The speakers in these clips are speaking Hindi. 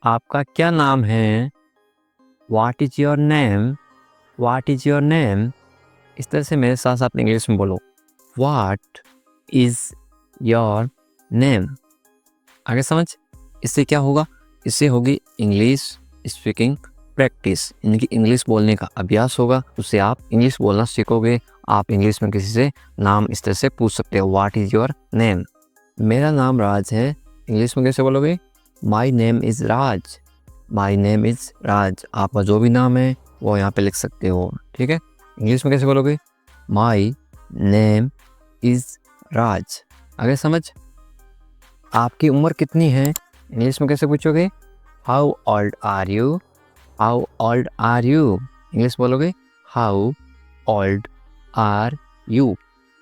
आपका क्या नाम है? What is your name? What is your name? इस तरह से मेरे साथ साथ इंग्लिश में बोलो। What is your name? आगे समझ? इससे क्या होगा? इससे होगी इंग्लिश स्पीकिंग प्रैक्टिस, यानी कि इंग्लिश बोलने का अभ्यास होगा। उससे आप इंग्लिश बोलना सीखोगे। आप इंग्लिश में किसी से नाम इस तरह से पूछ सकते हो, व्हाट इज़ योर नेम? मेरा नाम राज है। इंग्लिश में कैसे बोलोगे? My name is Raj. My name is Raj. आपका जो भी नाम है वो यहाँ पे लिख सकते हो, ठीक है? इंग्लिश में कैसे बोलोगे? माई नेम इज़ राज। आगे समझ? आपकी उम्र कितनी है? इंग्लिश में कैसे पूछोगे? How old are you? How old are you? English बोलोगे? How old are you?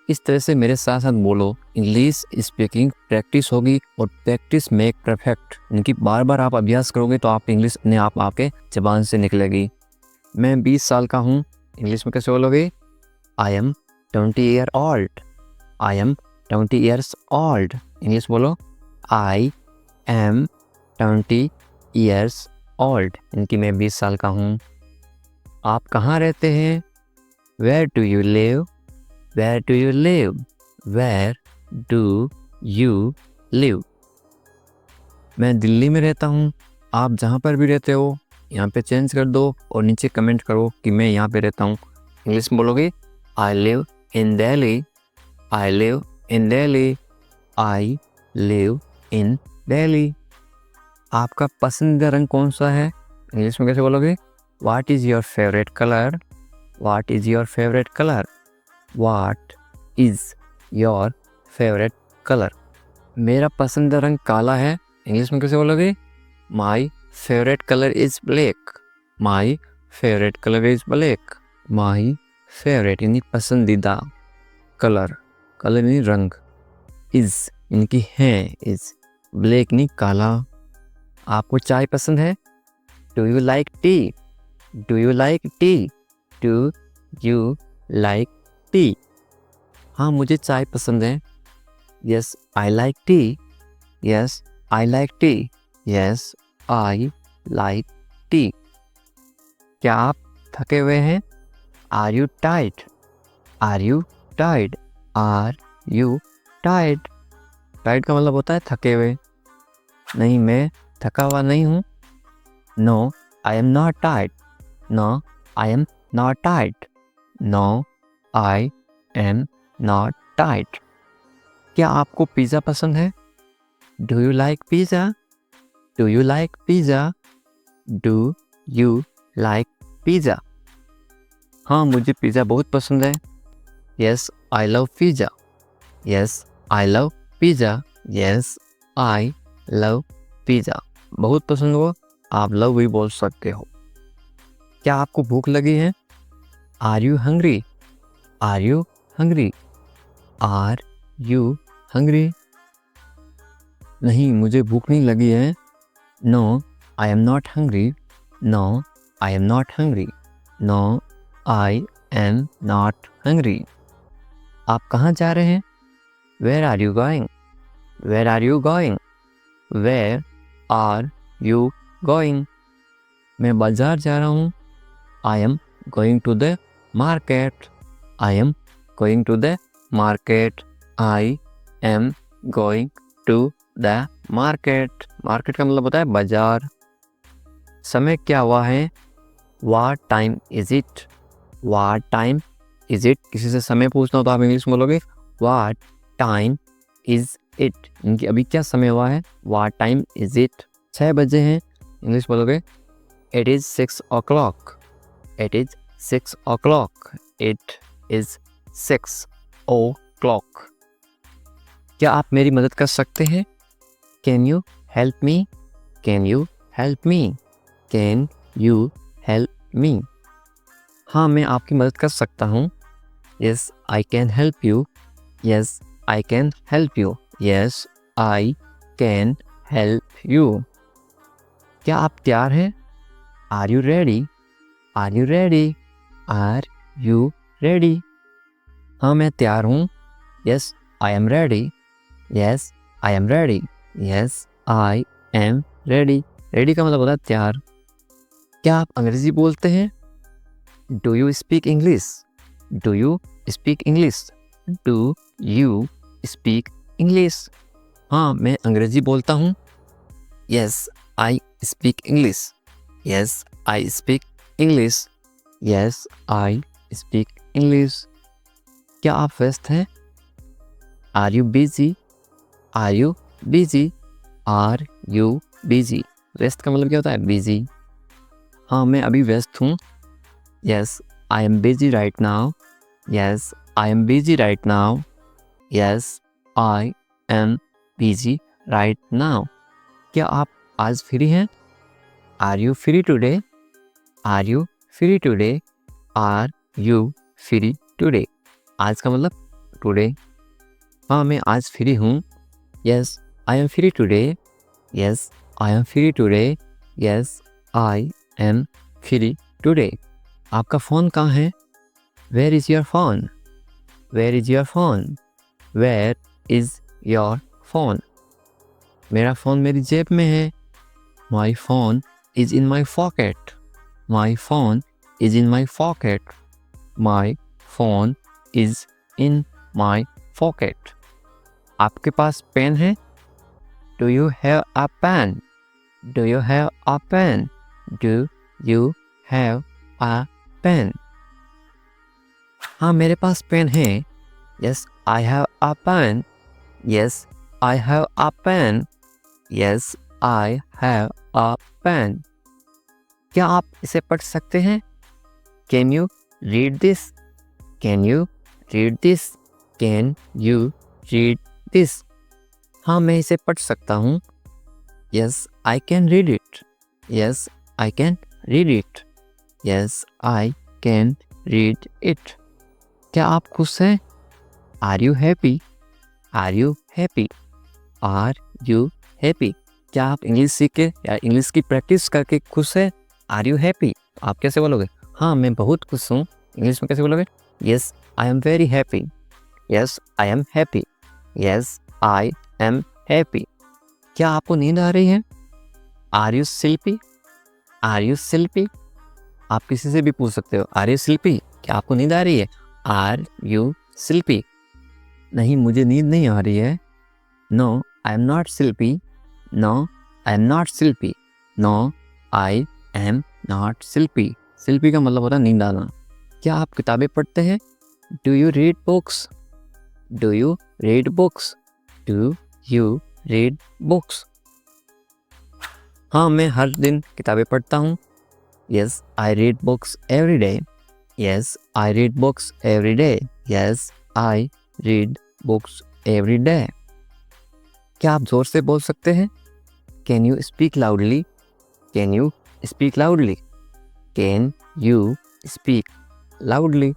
इस तरह से मेरे साथ साथ बोलो। इंग्लिश स्पीकिंग प्रैक्टिस होगी और प्रैक्टिस मेक परफेक्ट, यानी बार बार आप अभ्यास करोगे तो आप इंग्लिश अपने आप आपके जबान से निकलेगी। मैं 20 साल का हूँ। इंग्लिश में कैसे बोलोगे? I am 20 year old. I am 20 years old. English बोलो। आई एम 20 ईयर्स ओल्ड, इनकी मैं 20 साल का हूँ। आप कहाँ रहते हैं? Where do you live? Where do you live? Where do you live? मैं दिल्ली में रहता हूँ। आप जहाँ पर भी रहते हो यहाँ पे चेंज कर दो और नीचे कमेंट करो कि मैं यहाँ पे रहता हूँ। इंग्लिश में बोलोगे? I live in Delhi. I live in Delhi. I live in Delhi. आपका पसंदीदा रंग कौन सा है? इंग्लिश में कैसे बोलोगे? What is your favourite colour? What is your favourite colour? What is your favourite colour? मेरा पसंदीदा रंग काला है। इंग्लिश में कैसे बोलोगे? My favourite colour is black. My favourite colour is black. My favourite यानी पसंदीदा, कलर कलर यानी रंग, इज़ इनकी है, इज़ ब्लैक यानी काला। आपको चाय पसंद है? Do you like tea? Do you like tea? Do you like tea? हाँ, मुझे चाय पसंद है। Yes I like tea. Yes I like tea. Yes I like tea. क्या आप थके हुए हैं? Are you tired? Are you tired? Are you tired? Tired का मतलब होता है थके हुए। नहीं, मैं थका हुआ नहीं हूँ। No I am not tired. No I am not tired. No I am not tired. क्या आपको पिज़्ज़ा पसंद है? Do you like pizza? Do you like pizza? Do you like pizza? हाँ, मुझे पिज़्ज़ा बहुत पसंद है। Yes I love pizza. Yes I love pizza. Yes I love pizza. बहुत पसंद हो, आप लव भी बोल सकते हो। क्या आपको भूख लगी है? Are you hungry? Are you hungry? Are you hungry? नहीं, मुझे भूख नहीं लगी है। No I am not hungry. No I am not hungry. No I am not hungry. आप कहाँ जा रहे हैं? Where are you going? Where are you going? Where are you going? मैं बाजार जा रहा हूँ। I am going to the market. I am going to the market. I am going to the market. Market का मतलब होता है बाजार। समय क्या हुआ है? What time is it? What time is it? किसी से समय पूछना हो तो आप इंग्लिश में बोलोगे व्हाट टाइम इज इट, इनकी अभी क्या समय हुआ है? What time is it? 6 बजे हैं। इंग्लिश बोलोगे it is 6 o'clock। It is 6 o'clock। It is 6 o'clock। क्या आप मेरी मदद कर सकते हैं? Can you help me? Can you help me? Can you help me? हाँ, मैं आपकी मदद कर सकता हूँ। Yes I can help you. Yes I can help you. Yes I can help you. क्या आप तैयार हैं? Are you ready? Are you ready? Are you ready? हाँ, मैं तैयार हूँ। Yes I am ready. Yes I am ready. Yes I am ready. Ready का मतलब होता है तैयार। क्या आप अंग्रेजी बोलते हैं? Do you speak English? Do you speak English? Do you speak English? हाँ, मैं अंग्रेजी बोलता हूँ। Yes I speak English. Yes I speak English. Yes I speak English. क्या आप व्यस्त हैं? Are you busy? Are you busy? Are you busy? व्यस्त का मतलब क्या होता है? बिजी। हाँ, मैं अभी व्यस्त हूँ। Yes I am busy right now. Yes I am busy right now. Yes I am busy right now. क्या आप आज फ्री हैं? Are you free today? Are you free today? Are you free today? आज का मतलब टुडे। हाँ, मैं आज फ्री हूँ। Yes I am free today. Yes I am free today. Yes I am free today. आपका फ़ोन कहाँ है? Where is your phone? Where is your phone? Where is your phone? मेरा फ़ोन मेरी जेब में है। My phone is in my pocket. My phone is in my pocket. My phone is in my pocket. आपके पास पेन है? Do you have a pen? Do you have a pen? Do you have a pen? हाँ, मेरे पास पेन है। Yes I have a pen. Yes I have a pen. Yes I have a pen. क्या आप इसे पढ़ सकते हैं? Can you read this? Can you read this? Can you read this? हाँ, मैं इसे पढ़ सकता हूँ। Yes I can read it. Yes I can read it. Yes I can read it. क्या आप खुश हैं? Are you happy? Are you happy? Are you happy? क्या आप इंग्लिश सीख के या इंग्लिश की प्रैक्टिस करके खुश हैं? Are you happy? आप कैसे बोलोगे? हाँ, मैं बहुत खुश हूँ। इंग्लिश में कैसे बोलोगे? Yes I am very happy. Yes I am happy. Yes I am happy. क्या आपको नींद आ रही है? Are you sleepy? Are you sleepy? आप किसी से भी पूछ सकते हो, आर यू स्लीपी? क्या आपको नींद आ रही है? Are you sleepy? नहीं, मुझे नींद नहीं आ रही है। No I am not sleepy. No I am not sleepy. No I am not sleepy. Sleepy का मतलब होता है नींद आना। क्या आप किताबें पढ़ते हैं? Do you read books? Do you read books? Do you read books? हाँ, मैं हर दिन किताबें पढ़ता हूँ। Yes I read books every day. Yes I read books every day. Yes I read books every day. क्या आप जोर से बोल सकते हैं? Can you speak loudly? Can you speak loudly? Can you speak loudly?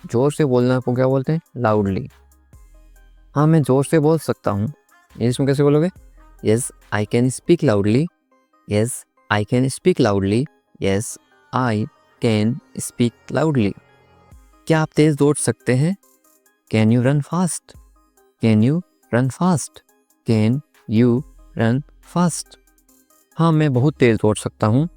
जोर से बोलना को क्या बोलते हैं? लाउडली। हाँ, मैं जोर से बोल सकता हूँ। इसमें कैसे बोलोगे? Yes I can speak loudly. Yes I can speak loudly. Yes I can speak loudly. क्या आप तेज़ दौड़ सकते हैं? Can you run fast? Can you run fast? Can you run fast? हाँ, मैं बहुत तेज़ दौड़ सकता हूँ।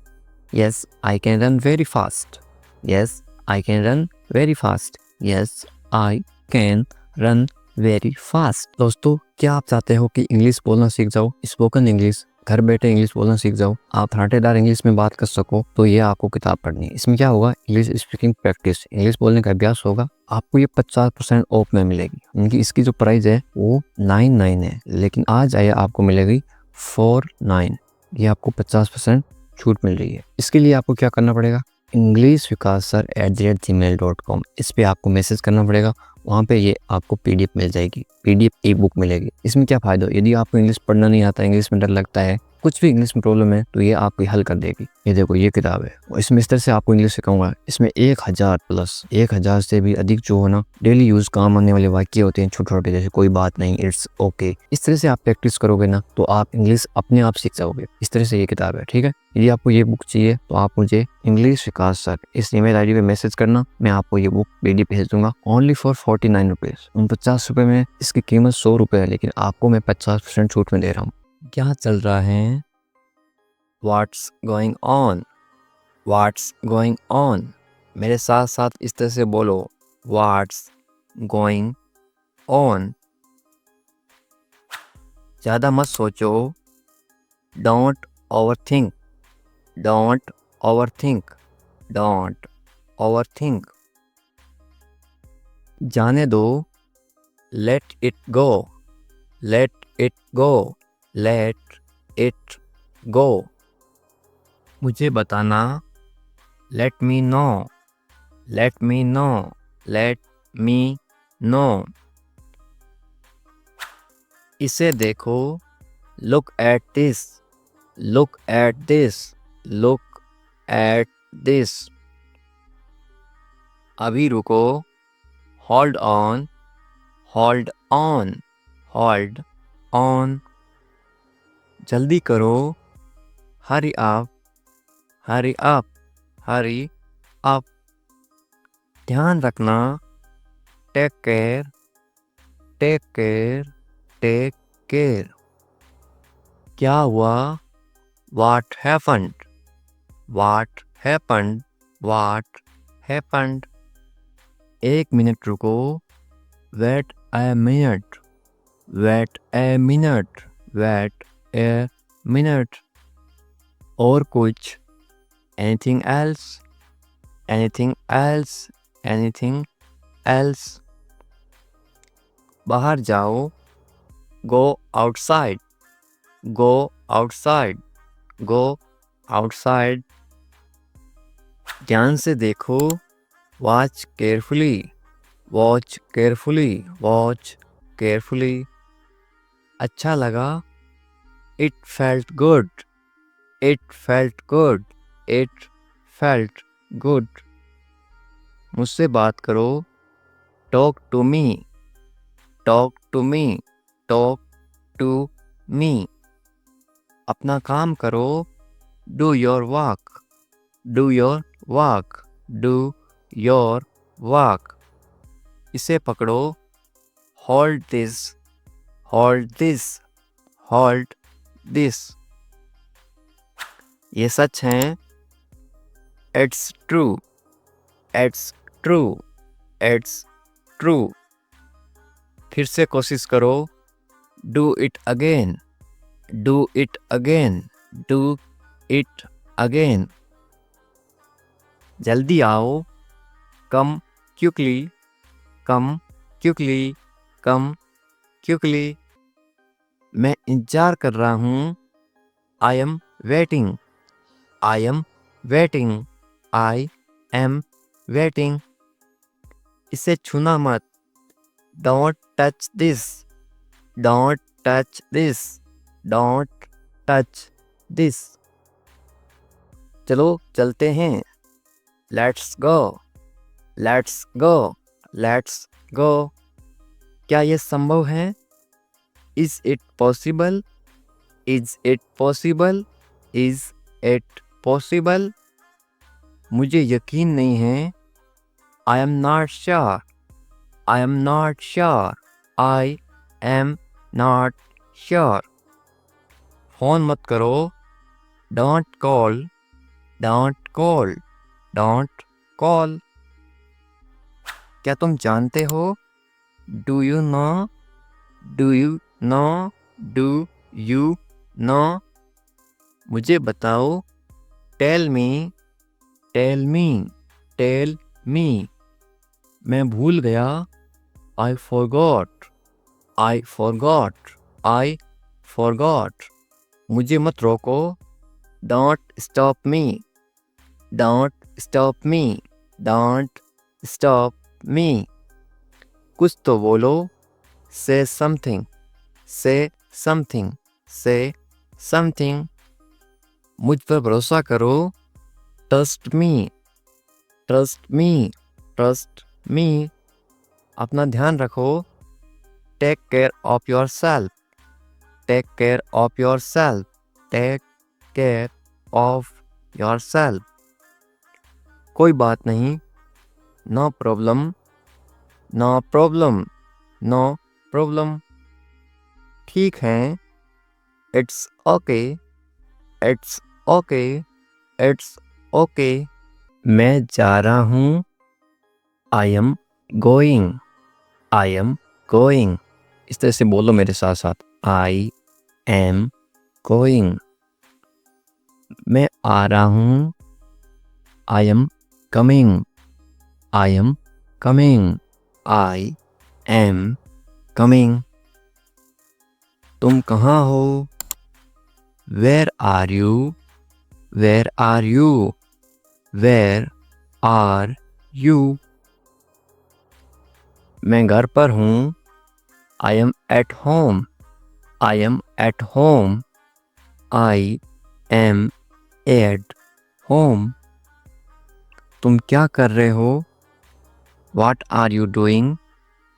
Yes I can run very fast. Yes I can run very fast. Yes I can run very fast. दोस्तों, क्या आप चाहते हो कि इंग्लिश बोलना सीख जाओ, स्पोकन इंग्लिश, घर बैठे इंग्लिश बोलना सीख जाओ, आप थर्टेदार इंग्लिश में बात कर सको, तो ये आपको किताब पढ़नी है। इसमें क्या होगा? इंग्लिश स्पीकिंग प्रैक्टिस, इंग्लिश बोलने का अभ्यास होगा। आपको ये 50% ऑफ में मिलेगी। इनकी इसकी जो प्राइस है वो 99 है, लेकिन आज आया आपको मिलेगी 49। ये आपको 50% छूट मिल रही है। इसके लिए आपको क्या करना पड़ेगा? englishvikassar@gmail.com इस पे आपको मैसेज करना पड़ेगा। वहाँ पे ये आपको पीडीएफ मिल जाएगी, पीडीएफ ई बुक मिलेगी। इसमें क्या फ़ायदा? यदि आपको इंग्लिश पढ़ना नहीं आता, इंग्लिश में डर लगता है, कुछ भी इंग्लिश में प्रॉब्लम है, तो ये आपकी हल कर देगी। ये देखो, ये किताब है और इसमें इस तरह से आपको इंग्लिश सिखाऊंगा। इसमें 1000 से भी अधिक जो है ना डेली यूज काम आने वाले वाक्य होते हैं, छोटे छोटे, जैसे कोई बात नहीं, इट्स ओके। इस तरह से आप प्रैक्टिस करोगे ना तो आप इंग्लिश अपने आप सीख जाओगे। इस तरह से ये किताब है, ठीक है। यदि आपको ये बुक चाहिए तो आप मुझे इंग्लिश विकास सर इस ईमेल आईडी पे मैसेज करना, मैं आपको ये बुक पीडीएफ भेज दूंगा ओनली फॉर 49 रुपीज। 49 में इसकी कीमत 100 रुपये है, लेकिन आपको मैं 50% छूट में दे रहा हूँ। क्या चल रहा है? What's going on? What's going on? मेरे साथ साथ इस तरह से बोलो. What's going on? ज़्यादा मत सोचो. Don't overthink. Don't overthink. Don't overthink. जाने दो. Let it go. Let it go. Let it go. मुझे बताना. Let me know. Let me know. Let me know. इसे देखो. Look at this. Look at this. Look at this. अभी रुको. Hold on. Hold on. Hold on. जल्दी करो. Hurry up. Hurry up. Hurry up. ध्यान रखना. Take care. Take care. Take care. क्या हुआ? What happened? What happened? What happened? 1 minute रुको. Wait a minute. Wait a minute. Wait a minute. और कुछ? Anything else? Anything else? Anything else? बाहर जाओ. Go outside. Go outside. Go outside. ध्यान से देखो. Watch carefully. Watch carefully. Watch carefully. अच्छा लगा. It felt good. It felt good. It felt good. मुझसे बात करो. Talk to me. Talk to me. Talk to me. अपना काम करो. Do your work. Do your work. Do your work. इसे पकड़ो. Hold this. Hold this. Hold this. ये सच है. It's true. It's true. It's true. फिर से कोशिश करो. Do it again. Do it again. Do it again. जल्दी आओ. Come quickly. Come quickly. Come quickly. मैं इंतजार कर रहा हूँ. I am waiting. I am waiting. I am waiting. इसे छूना मत. Don't touch this. Don't touch this. Don't touch this. चलो चलते हैं. Let's go. Let's go. Let's go. क्या ये संभव है? Is it possible? Is it possible? Is it possible? मुझे यकीन नहीं है. I am not sure. I am not sure. I am not sure. Phone मत करो. Don't call. Don't call. Don't call. क्या तुम जानते हो? Do you know? Do you know? Do you know? मुझे बताओ. Tell me. Tell me. Tell me. मैं भूल गया. I forgot. I forgot. I forgot. मुझे मत रोको. Don't stop me. Don't stop me. Don't stop me. कुछ तो बोलो. Say something. Say something. Say something. मुझ पर भरोसा करो. Trust me. Trust me. Trust me. अपना ध्यान रखो. Take care of yourself. Take care of yourself. Take care of yourself. कोई बात नहीं. No problem. No problem. No problem. ठीक है. It's okay. It's okay, it's okay. मैं जा रहा हूँ। I am going, I am going. इस तरह से बोलो मेरे साथ साथ, आई एम गोइंग। मैं आ रहा हूँ। I am coming, I am coming, I am coming. तुम कहाँ हो? Where are you, where are you, where are you. मैं घर पर हूँ। I am at home, I am at home, I am at home. तुम क्या कर रहे हो? What are you doing?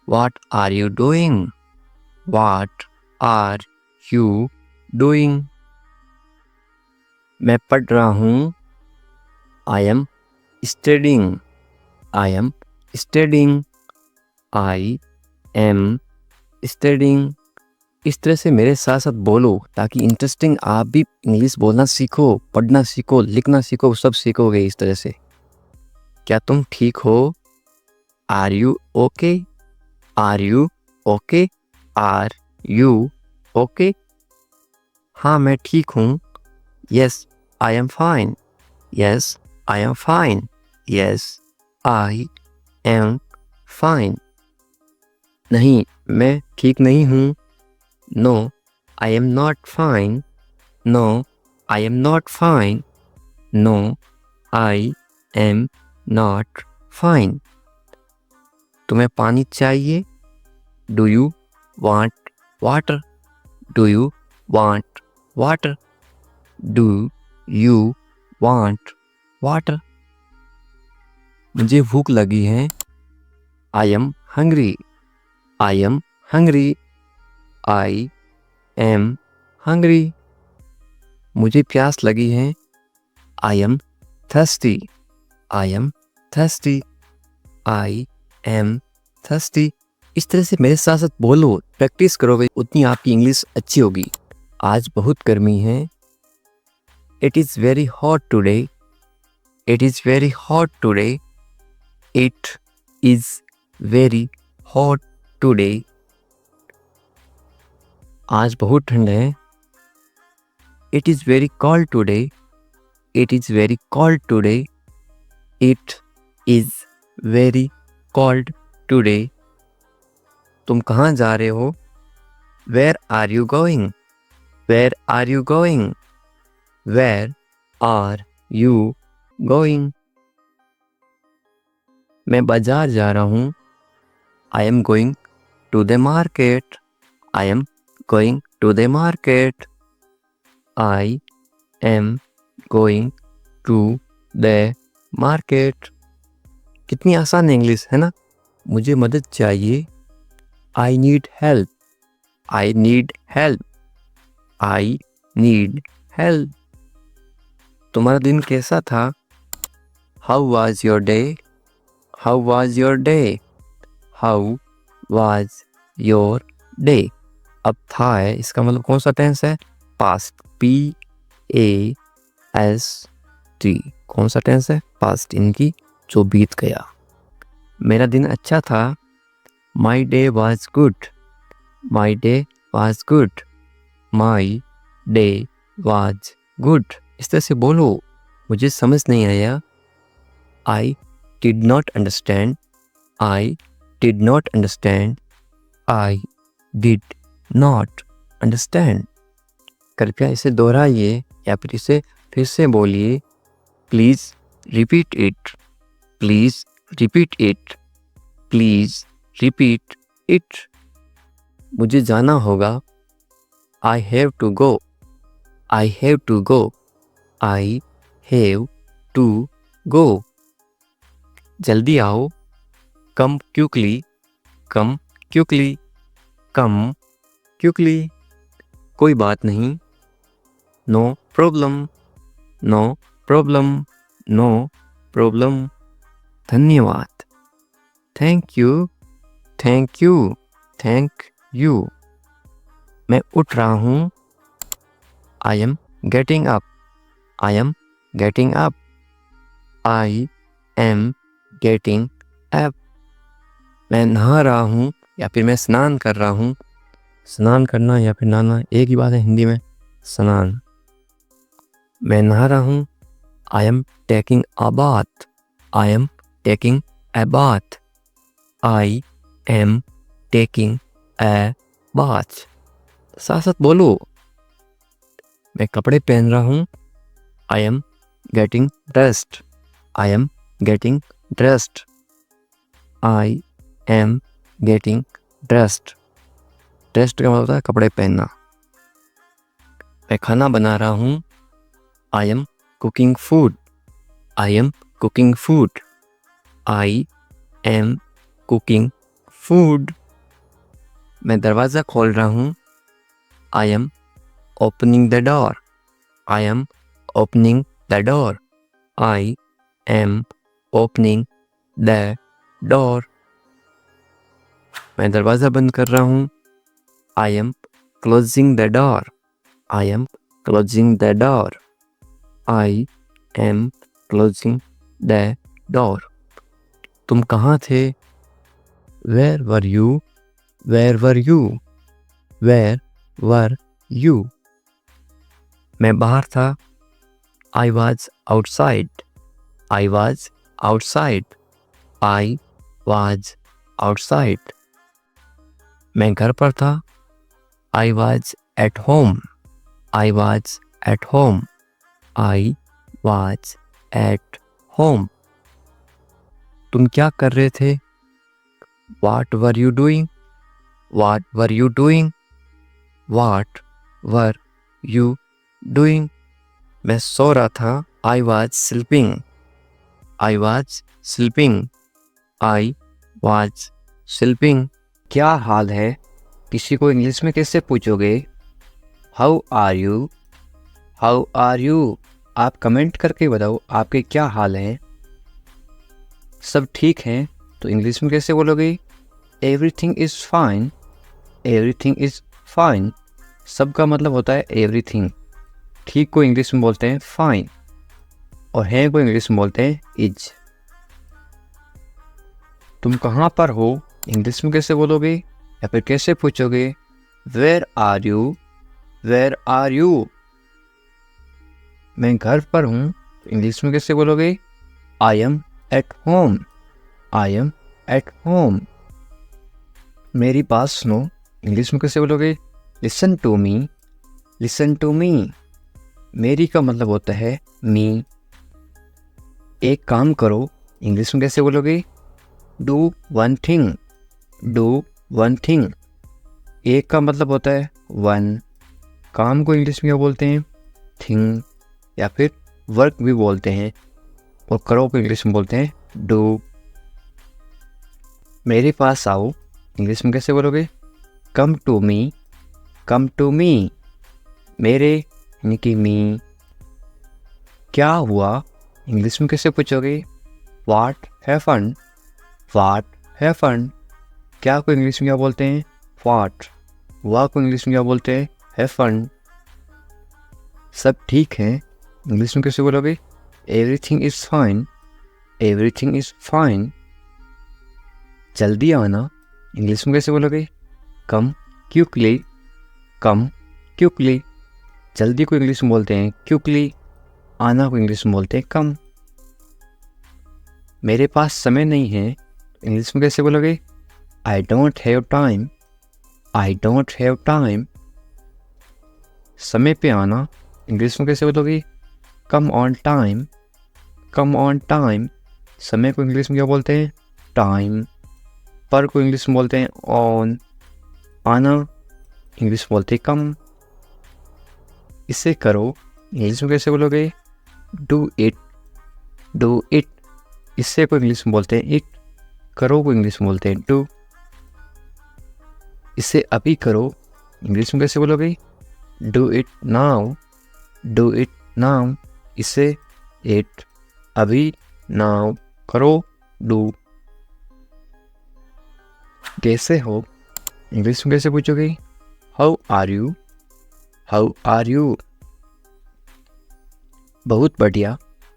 What are you doing? What are you doing? मैं पढ़ रहा हूँ। I am studying, I am studying, I am studying। इस तरह से मेरे साथ साथ बोलो ताकि इंटरेस्टिंग आप भी इंग्लिश बोलना सीखो, पढ़ना सीखो, लिखना सीखो, सब सीखोगे इस तरह से। क्या तुम ठीक हो? Are you okay? Are you okay? Are you okay? हाँ मैं ठीक हूँ। Yes I am fine, yes I am fine, yes I am fine. नहीं मैं ठीक नहीं हूँ। No I am not fine, no I am not fine, no I am not fine. तुम्हें पानी चाहिए? Do you want water, do you want water, do you want water. मुझे भूख लगी है। I am hungry, I am hungry, I am hungry. मुझे प्यास लगी है। I am thirsty, I am thirsty, I am thirsty. इस तरह से मेरे साथ साथ बोलो, प्रैक्टिस करोगे उतनी आपकी इंग्लिश अच्छी होगी। आज बहुत गर्मी है। It is very hot today, it is very hot today, it is very hot today. आज बहुत ठंड है। It is very cold today, it is very cold today, it is very cold today. तुम कहाँ जा रहे हो? Where are you going, where are you going, where are you going. मैं बाजार जा रहा हूँ। I am going to the market, I am going to the market, I am going to the market. कितनी आसान इंग्लिश है ना। मुझे मदद चाहिए। I need help, I need help, I need help. तुम्हारा दिन कैसा था? How was your day, how was your day, how was your day. अब था है, इसका मतलब कौन सा टेंस है? Past, P A S T. कौन सा टेंस है? पास्ट, इनकी जो बीत गया। मेरा दिन अच्छा था। My day was good, my day was good, my day was good. इस तरह से बोलो। मुझे समझ नहीं आया। I did not understand, I did not understand, I did not understand. कृपया इसे दोहराइए या फिर इसे फिर से बोलिए। Please repeat it, please repeat it, please repeat it. मुझे जाना होगा। I have to go, I have to go, I have to go. जल्दी आओ। Come quickly, come quickly, come quickly. कोई बात नहीं। No problem, no problem, no problem. धन्यवाद। Thank you, thank you, thank you. मैं उठ रहा हूँ। I am getting up, I am getting up, I am getting up. मैं नहा रहा हूँ या फिर मैं स्नान कर रहा हूँ। स्नान करना या फिर नहाना एक ही बात है हिंदी में, स्नान। मैं नहा रहा हूँ, I am taking a bath, I am taking a bath, I am taking a bath. साथ साथ बोलो। मैं कपड़े पहन रहा हूँ, I am getting dressed, I am getting dressed, I am getting dressed. Dressed का मतलब होता है कपड़े पहनना। मैं खाना बना रहा हूँ, I am cooking food, I am cooking food, I am cooking food. मैं दरवाज़ा खोल रहा हूँ, I am opening the door, I am opening the door, I am opening the door. मैं दरवाज़ा बंद कर रहा हूँ, I am closing the door, I am closing the door, I am closing the door. तुम कहाँ थे? Where were you, where were you, where were you. मैं बाहर था, I was outside, I was outside, I was outside. मैं घर पर था, I was at home, I was at home, I was at home. तुम क्या कर रहे थे? What were you doing? What were you doing? What were you doing? मैं सो रहा था, I was sleeping, I was sleeping, I was sleeping। क्या हाल है? किसी को इंग्लिश में कैसे पूछोगे? How are you? How are you? आप कमेंट करके बताओ आपके क्या हाल हैं। सब ठीक हैं तो इंग्लिश में कैसे बोलोगे? Everything is fine, everything is fine. सब का मतलब होता है एवरीथिंग। ठीक को इंग्लिश में बोलते हैं फाइन, और है को इंग्लिश में बोलते हैं इज। तुम कहाँ पर हो इंग्लिश में कैसे बोलोगे या फिर कैसे पूछोगे? Where are you, where are you. मैं घर पर हूँ इंग्लिश में कैसे बोलोगे? I am at home, I am at home. मेरी बात सुनो इंग्लिश में कैसे बोलोगे? Listen to me, listen to me. मेरी का मतलब होता है मी। एक काम करो इंग्लिश में कैसे बोलोगे? Do one thing, do one thing. एक का मतलब होता है वन। काम को इंग्लिश में क्या बोलते हैं? थिंग, या फिर वर्क भी बोलते हैं। और करो को इंग्लिश में बोलते हैं डू। मेरे पास आओ इंग्लिश में कैसे बोलोगे? Come to me, come to me. मेरे यानी कि मी। क्या हुआ इंग्लिश में कैसे पूछोगे? What happened, what happened. क्या को इंग्लिश में क्या बोलते हैं? व्हाट। हुआ को इंग्लिश में क्या बोलते हैं? हैपेंड। सब ठीक है इंग्लिश में कैसे बोलोगे? Everything is fine, everything is fine. जल्दी आना इंग्लिश में कैसे बोलोगे? कम क्विकली, कम क्विकली। जल्दी को इंग्लिश में बोलते हैं क्विकली, आना को इंग्लिश में बोलते हैं कम। मेरे पास समय नहीं है इंग्लिश में कैसे बोलोगे? I don't have time, I don't have time. समय पे आना इंग्लिश में कैसे बोलोगे? Come on time, come on time. समय को इंग्लिश में क्या बोलते हैं? टाइम। पर को इंग्लिश में बोलते हैं ऑन। आना इंग्लिश में बोलते हैं कम। इसे करो इंग्लिश में कैसे बोलोगे? Do it, do it. इससे को इंग्लिश में बोलते हैं इट। करो को इंग्लिश में बोलते हैं डू। इसे अभी करो इंग्लिश में कैसे बोलोगे? Do it now, do it now. इसे इट, अभी, नाउ, करो, डू। कैसे हो इंग्लिश में कैसे पूछोगे? How are you, how are you. बहुत बढ़िया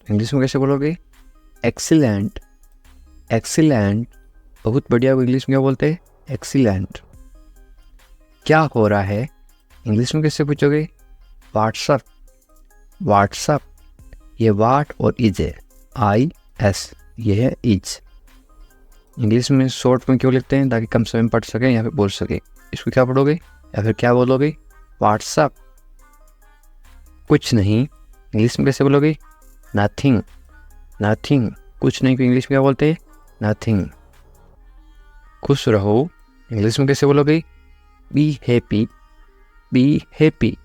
इंग्लिश में कैसे बोलोगे? एक्सीलेंट। एक्सीलेंट, बहुत बढ़िया को इंग्लिश में क्या बोलते हैं? एक्सीलेंट। क्या हो रहा है इंग्लिश में कैसे पूछोगे? व्हाट्सअप। व्हाट्सअप, ये वाट और इज है, IS, ये है इज। इंग्लिश में शॉर्ट में क्यों लिखते हैं? ताकि कम समय में पढ़ सकें या फिर बोल सकें। इसको क्या पढ़ोगे या फिर क्या बोलोगे? व्हाट्सअप। कुछ नहीं इंग्लिश में कैसे बोलोगे? नथिंग। नथिंग, कुछ नहीं को इंग्लिश में क्या बोलते हैं? नथिंग। खुश रहो इंग्लिश में कैसे बोलोगे? Be happy. बी हैप्पी,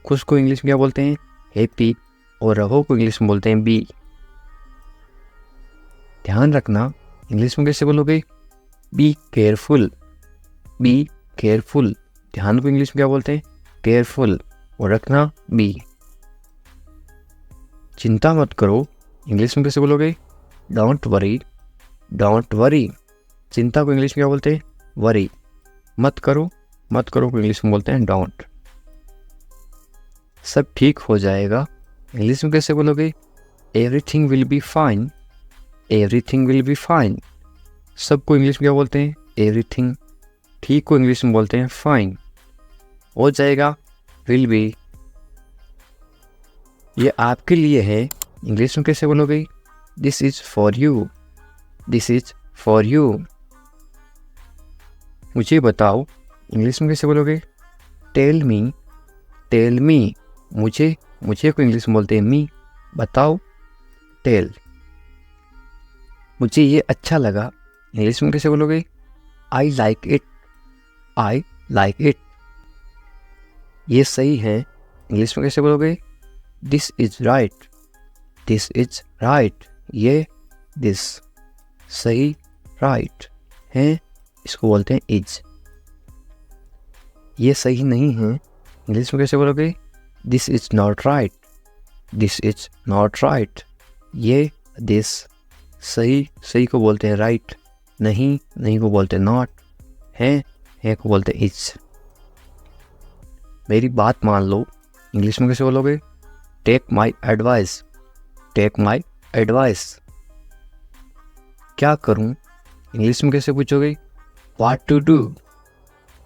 खुश को इंग्लिश में क्या बोलते हैं? हैप्पी, और रहो को इंग्लिश में बोलते हैं बी। ध्यान रखना इंग्लिश में कैसे बोलोगे? Be careful. बी केयरफुल, ध्यान को इंग्लिश में क्या बोलते हैं? केयरफुल, और रखना बी। चिंता मत करो इंग्लिश में कैसे बोलोगे? Don't worry. डोंट वरी, चिंता को इंग्लिश में क्या बोलते हैं? वरी। मत करो, मत करो को इंग्लिश में बोलते हैं डोंट। सब ठीक हो जाएगा इंग्लिश में कैसे बोलोगे? Everything will be fine. Everything will be fine, सबको इंग्लिश में क्या बोलते हैं? एवरीथिंग। ठीक को इंग्लिश में बोलते हैं फाइन। हो जाएगा विल बी। ये आपके लिए है इंग्लिश में कैसे बोलोगे? This is for you. This is for you. मुझे बताओ इंग्लिश में कैसे बोलोगे? टेल मी। टेल मी, मुझे, मुझे को इंग्लिश में बोलते हैं मी। बताओ, टेल। मुझे ये अच्छा लगा इंग्लिश में कैसे बोलोगे? I like it. I like it. ये सही है इंग्लिश में कैसे बोलोगे? This is right. This is right, ये दिस। सही, राइट है, इसको बोलते हैं इज। ये सही नहीं है इंग्लिश में कैसे बोलोगे? This is not right. This is not right, ये दिस। सही, सही को बोलते हैं राइट। नहीं, नहीं को बोलते हैं नॉट। है को बोलते हैं इज। मेरी बात मान लो इंग्लिश में कैसे बोलोगे? Take my advice. Take my advice. क्या करूं इंग्लिश में कैसे पूछोगे? What to do.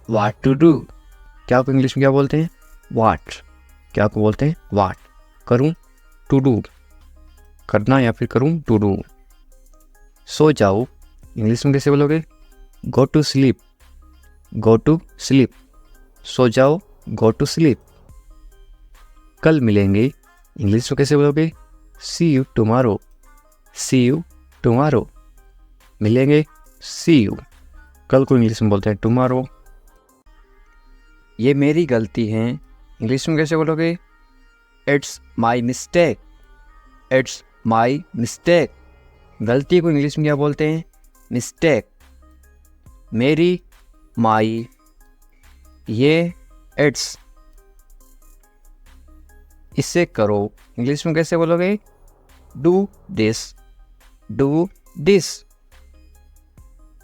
What to do, क्या को इंग्लिश में क्या बोलते हैं? व्हाट। क्या को बोलते हैं? व्हाट। करूं, टू डू, करना या फिर करूं, टू डू। सो जाओ इंग्लिश में कैसे बोलोगे? Go to sleep. Go to sleep, सो जाओ, गो टू स्लीप। कल मिलेंगे इंग्लिश में कैसे बोलोगे? See you tomorrow. See you tomorrow, मिलेंगे, सी यू। कल को इंग्लिश में बोलते हैं टुमारो। ये मेरी गलती है इंग्लिश में कैसे बोलोगे? It's my mistake. It's my mistake, गलती को इंग्लिश में क्या बोलते हैं? मिस्टेक। मेरी, माई, ये इट्स। इसे करो इंग्लिश में कैसे बोलोगे? Do this. Do this.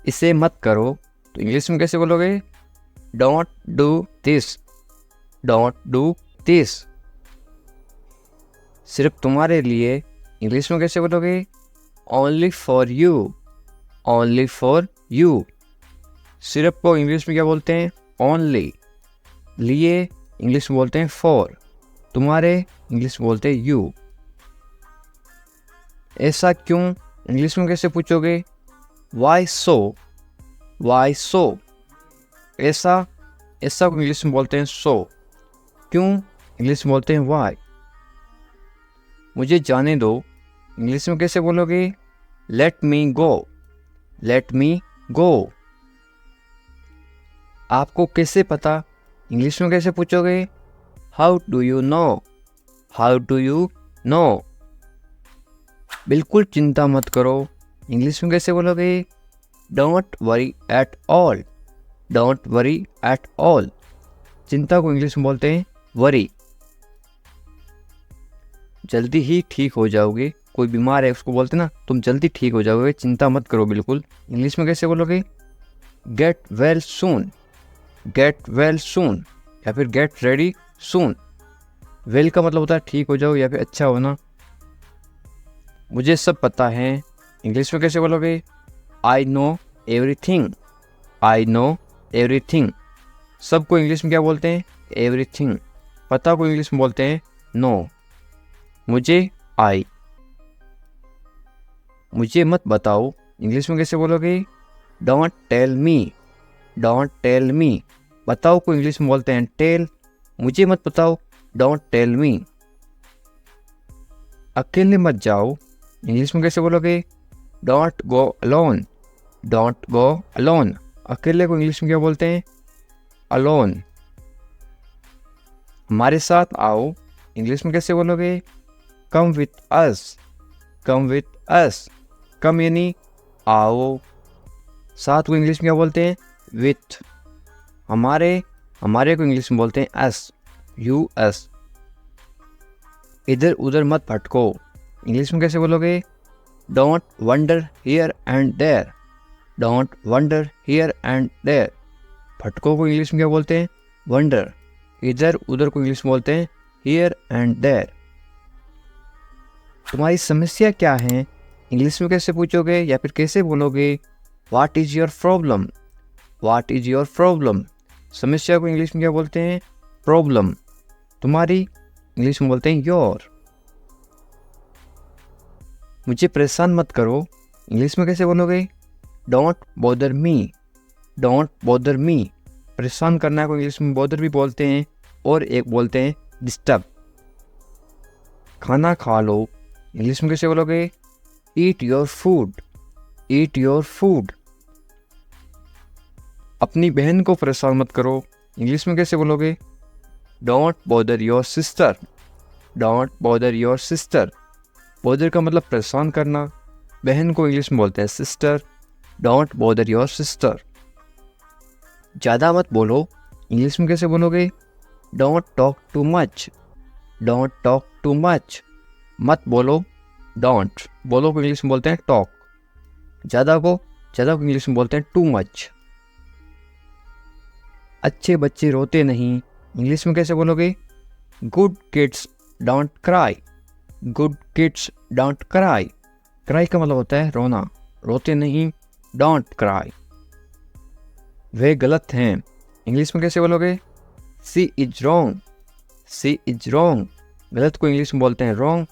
इसे मत करो तो इंग्लिश में कैसे बोलोगे? Don't do this. Don't do this. सिर्फ तुम्हारे लिए इंग्लिश में कैसे बोलोगे? Only for you. Only for you, सिर्फ को इंग्लिश में क्या बोलते हैं? ओनली। लिए इंग्लिश में बोलते हैं फॉर। तुम्हारे इंग्लिश में बोलते हैं यू। ऐसा क्यों इंग्लिश में कैसे पूछोगे? वाई सो। वाई सो, ऐसा, ऐसा को इंग्लिश में बोलते हैं सो। क्यों इंग्लिश में बोलते हैं वाई। मुझे जाने दो इंग्लिश में कैसे बोलोगे? लेट मी गो। लेट मी गो। आपको कैसे पता इंग्लिश में कैसे पूछोगे? How do you know. How do you know. बिल्कुल चिंता मत करो इंग्लिश में कैसे बोलोगे? Don't worry at all. Don't worry at all, चिंता को इंग्लिश में बोलते हैं वरी। जल्दी ही ठीक हो जाओगे, कोई बीमार है उसको बोलते ना तुम जल्दी ठीक हो जाओगे, चिंता मत करो बिल्कुल। इंग्लिश में कैसे बोलोगे? Get well soon. Get well soon या फिर गेट रेडी सून। वेल का मतलब होता है ठीक हो जाओ या फिर अच्छा होना, मुझे सब पता है इंग्लिश में कैसे बोलोगे? I know everything. I know everything. सबको इंग्लिश में क्या बोलते हैं? एवरीथिंग। पता को इंग्लिश में बोलते हैं नो। मुझे आई। मुझे मत बताओ इंग्लिश में कैसे बोलोगे? Don't tell me. Don't tell me. बताओ को इंग्लिश में बोलते हैं टेल। मुझे मत बताओ, डोंट टेल मी। अकेले मत जाओ इंग्लिश में कैसे बोलोगे? Don't go alone. Don't go alone. अकेले को इंग्लिश में क्या बोलते हैं? अलोन। हमारे साथ आओ इंग्लिश में कैसे बोलोगे? Come with us. Come with us. कम यानी आओ। साथ को इंग्लिश में क्या बोलते हैं? विथ। हमारे को इंग्लिश में बोलते हैं अस। यू अस। इधर उधर मत भटको इंग्लिश में कैसे बोलोगे? Don't wander here and there. Don't wander here and there. भटको को इंग्लिश में क्या बोलते हैं? वंडर। इधर उधर को इंग्लिश में बोलते हैं हियर एंड देयर। तुम्हारी समस्या क्या है इंग्लिश में कैसे पूछोगे या फिर कैसे बोलोगे? What is your problem. What is your problem. समस्या को इंग्लिश में क्या बोलते हैं? प्रॉब्लम। तुम्हारी इंग्लिश में बोलते हैं योर। मुझे परेशान मत करो इंग्लिश में कैसे बोलोगे? Don't bother me. Don't bother me. परेशान करना को इंग्लिश में बॉदर भी बोलते हैं और एक बोलते हैं डिस्टर्ब। खाना खा लो इंग्लिश में कैसे बोलोगे? Eat your food. Eat your food. अपनी बहन को परेशान मत करो इंग्लिश में कैसे बोलोगे? Don't bother your sister. Don't bother your sister. Bother का मतलब परेशान करना। बहन को इंग्लिश में बोलते हैं sister. Don't bother your sister. ज़्यादा मत बोलो इंग्लिश में कैसे बोलोगे? Don't talk too much. Don't talk too much. मत बोलो डोंट। बोलो को इंग्लिश में बोलते हैं टॉक। ज़्यादा को इंग्लिश में बोलते हैं टू मच। अच्छे बच्चे रोते नहीं इंग्लिश में कैसे बोलोगे? Good kids don't cry. Good kids don't cry. Cry का मतलब होता है रोना। रोते नहीं, डोंट क्राई। वे गलत हैं इंग्लिश में कैसे बोलोगे? She is wrong. She is wrong. गलत को इंग्लिश में बोलते हैं रॉन्ग।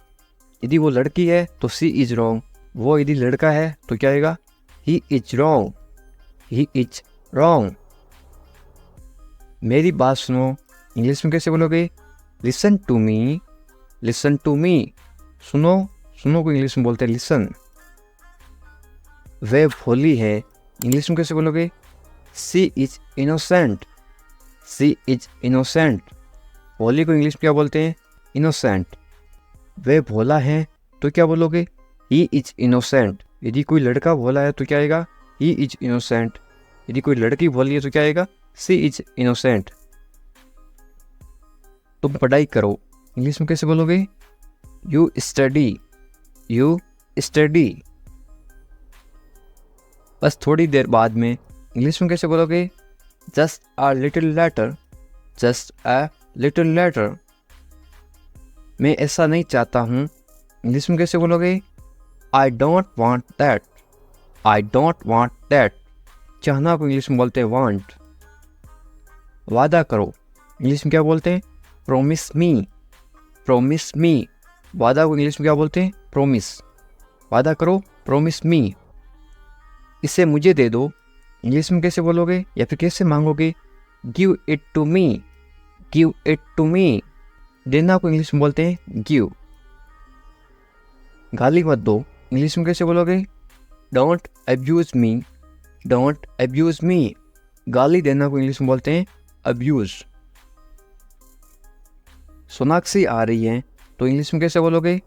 यदि वो लड़की है तो सी इज रॉन्ग। वो यदि लड़का है तो क्या आएगा? He is wrong. He is wrong. मेरी बात सुनो इंग्लिश में कैसे बोलोगे? Listen to me. Listen to me. सुनो को इंग्लिश में बोलते हैं लिसन। वे भोली है इंग्लिश में कैसे बोलोगे? She is innocent. She is innocent. भोली को इंग्लिश में क्या बोलते हैं? इनोसेंट। वे भोला है तो क्या बोलोगे? He is innocent. यदि कोई लड़का भोला है तो क्या आएगा? He is innocent. यदि कोई लड़की भोली है तो क्या आएगा? सी इज इनोसेंट। तुम पढ़ाई करो इंग्लिश में कैसे बोलोगे? You study. You study. बस थोड़ी देर बाद में इंग्लिश में कैसे बोलोगे? Just a little letter. Just a little letter. मैं ऐसा नहीं चाहता हूँ इंग्लिश में कैसे बोलोगे? I don't want that. I don't want that. चाहना को इंग्लिश में बोलते हैं वांट। वादा करो इंग्लिश में क्या बोलते हैं? प्रोमिस मी। प्रोमिस मी। वादा को इंग्लिश में क्या बोलते हैं? प्रोमिस। वादा करो, प्रोमिस मी। इसे मुझे दे दो इंग्लिश में कैसे बोलोगे या फिर कैसे मांगोगे? Give it to me. Give it to me. देना को इंग्लिश में बोलते हैं गिव। गाली मत दो इंग्लिश में कैसे बोलोगे? Don't abuse me. Don't abuse me. गाली देना को इंग्लिश में बोलते हैं अब्यूज। सोनाक्षी आ रही है तो इंग्लिश में कैसे बोलोगे?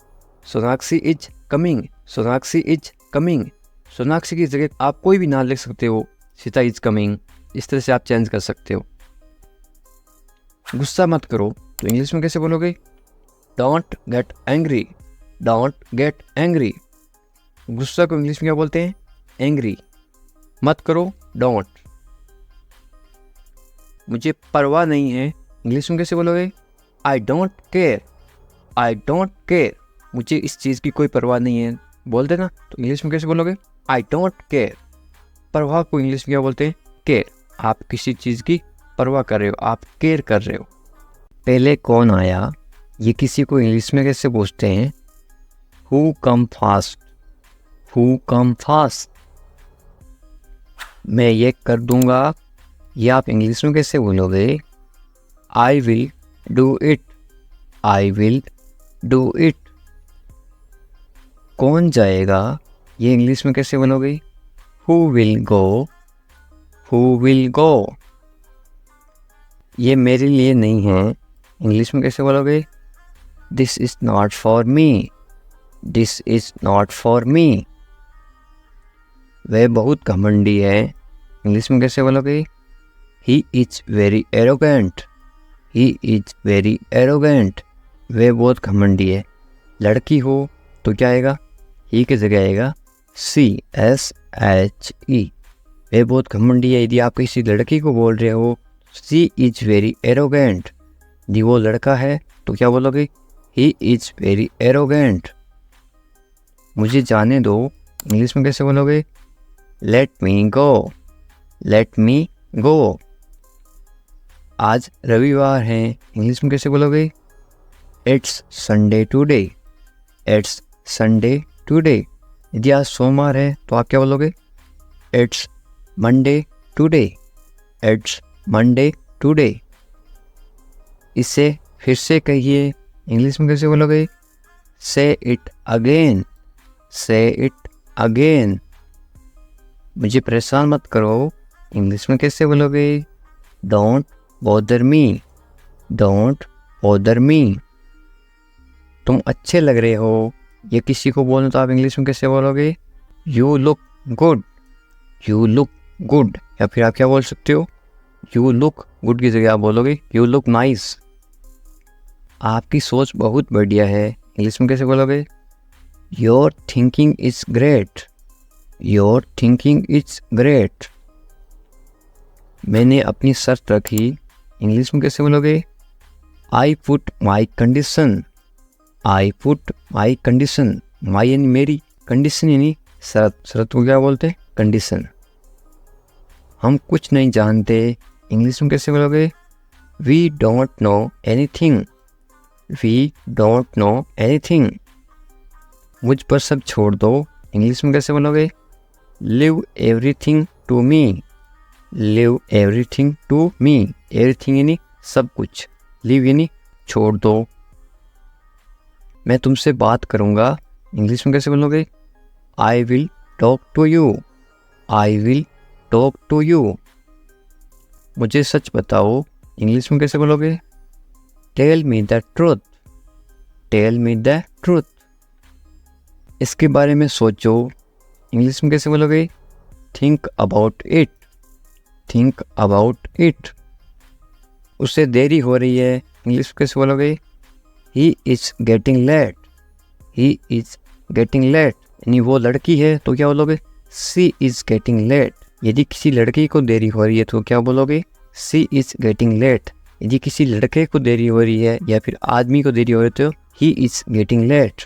Sonakshi is coming. Sonakshi is coming. Sonakshi की जगह आप कोई भी नाम लिख सकते हो। Sita is coming. इस तरह से आप चेंज कर सकते हो। गुस्सा मत करो तो इंग्लिश में कैसे बोलोगे? Don't get angry. Don't get angry. गुस्सा को इंग्लिश में क्या बोलते हैं? एंग्री। मत करो, डोंट। मुझे परवाह नहीं है इंग्लिश में कैसे बोलोगे? I don't care. I don't care. मुझे इस चीज़ की कोई परवाह नहीं है बोलते ना, तो इंग्लिश में कैसे बोलोगे? I don't care. परवाह को इंग्लिश में क्या बोलते हैं? केयर। आप किसी चीज़ की परवाह कर रहे हो, आप केयर कर रहे हो। पहले कौन आया, ये किसी को इंग्लिश में कैसे पूछते हैं? Who come fast, who come fast. मैं ये कर दूंगा, ये आप इंग्लिश में कैसे बोलोगे? I will do it, I will do it. कौन जाएगा, ये इंग्लिश में कैसे बोलोगे? Who will go, who will go. ये मेरे लिए नहीं है, इंग्लिश में कैसे बोलोगे? This is not for me, this is not for me. वह बहुत घमंडी है, इंग्लिश में कैसे बोलोगे? He is very arrogant, he is very arrogant. वह बहुत घमंडी है। लड़की हो तो क्या आएगा? ही की जगह आएगा CSHE। वह बहुत घमंडी है। यदि आप किसी लड़की को बोल रहे हो शी इज वेरी एरोगेंट, यदि वो लड़का है तो क्या बोलोगे? He is very arrogant. मुझे जाने दो, इंग्लिश में कैसे बोलोगे? लेट मी गो, लेट मी गो। आज रविवार है, इंग्लिश में कैसे बोलोगे? It's Sunday today, it's Sunday today. यदि आज सोमवार है तो आप क्या बोलोगे? It's Monday today, it's Monday today. इसे फिर से कहिए, इंग्लिश में कैसे बोलोगे? से इट अगेन, से इट अगेन। मुझे परेशान मत करो, इंग्लिश में कैसे बोलोगे? Don't bother me, don't bother me. तुम अच्छे लग रहे हो, ये किसी को बोलना तो आप इंग्लिश में कैसे बोलोगे? You look good, you look good. या फिर आप क्या बोल सकते हो? यू लुक गुड की जगह आप बोलोगे यू लुक नाइस। आपकी सोच बहुत बढ़िया है, इंग्लिश में कैसे बोलोगे? Your thinking is great, your thinking is great. मैंने अपनी शर्त रखी, इंग्लिश में कैसे बोलोगे? I put my condition, I put my condition. My यानी मेरी, कंडीशन यानी शर्त। शर्त को क्या बोलते हैं? कंडीशन। हम कुछ नहीं जानते, इंग्लिश में कैसे बोलोगे? We don't know anything, we don't know anything. मुझ पर सब छोड़ दो, इंग्लिश में कैसे बोलोगे? Leave everything to me, leave everything to me. Everything यानी सब कुछ, लिव यानी छोड़ दो। मैं तुमसे बात करूँगा, इंग्लिश में कैसे बोलोगे? I will talk to you, I will talk to you. मुझे सच बताओ, इंग्लिश में कैसे बोलोगे? Tell me the truth, tell me the truth. इसके बारे में सोचो, इंग्लिश में कैसे बोलोगे? Think about it, think about it. उससे देरी हो रही है, इंग्लिश में कैसे बोलोगे? He is getting late, he is getting late. यानी वो लड़की है तो क्या बोलोगे? She is getting late. यदि किसी लड़की को देरी हो रही है तो क्या बोलोगे? She is getting late. यदि किसी लड़के को देरी हो रही है या फिर आदमी को देरी हो रही है तो ही इज गेटिंग लेट।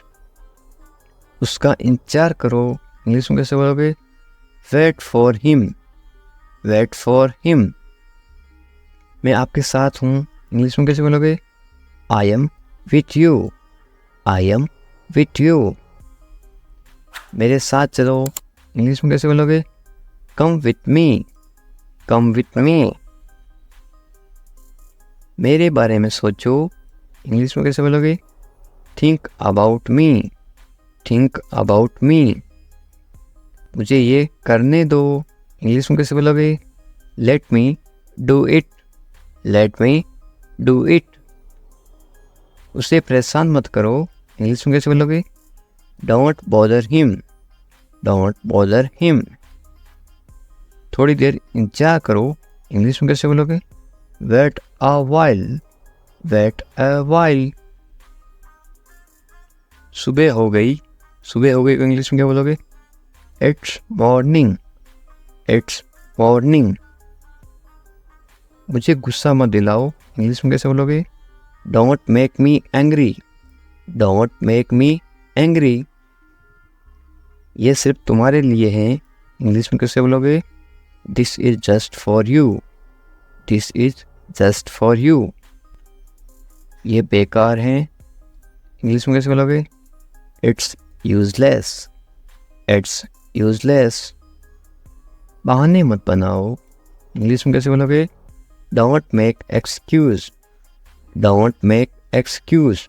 उसका इंतजार करो, इंग्लिश में कैसे बोलोगे? Wait for him, wait for him. मैं आपके साथ हूँ, इंग्लिश में कैसे बोलोगे? I am with you, I am with you. मेरे साथ चलो, इंग्लिश में कैसे बोलोगे? Come with me, come with me. मेरे बारे में सोचो, इंग्लिश में कैसे बोलोगे? Think about me, think about me. मुझे ये करने दो, इंग्लिश में कैसे बोलोगे? Let me do it, let me do it. उसे परेशान मत करो, इंग्लिश में कैसे बोलोगे? Don't bother him, don't bother him. थोड़ी देर इंतजार करो, इंग्लिश में कैसे बोलोगे? Wait a while, wait a while. सुबह हो गई, सुबह हो गई को इंग्लिश में क्या बोलोगे? It's morning, it's morning. मुझे गुस्सा मत दिलाओ, इंग्लिश में कैसे बोलोगे? Don't make me angry, don't make me angry, ये सिर्फ तुम्हारे लिए है, इंग्लिश में कैसे बोलोगे? This is just for you, this is just for you. ये बेकार है, इंग्लिश में कैसे बोलोगे? It's useless, it's useless. बहाने मत बनाओ, इंग्लिश में कैसे बोलोगे? Don't make excuse, don't make excuse.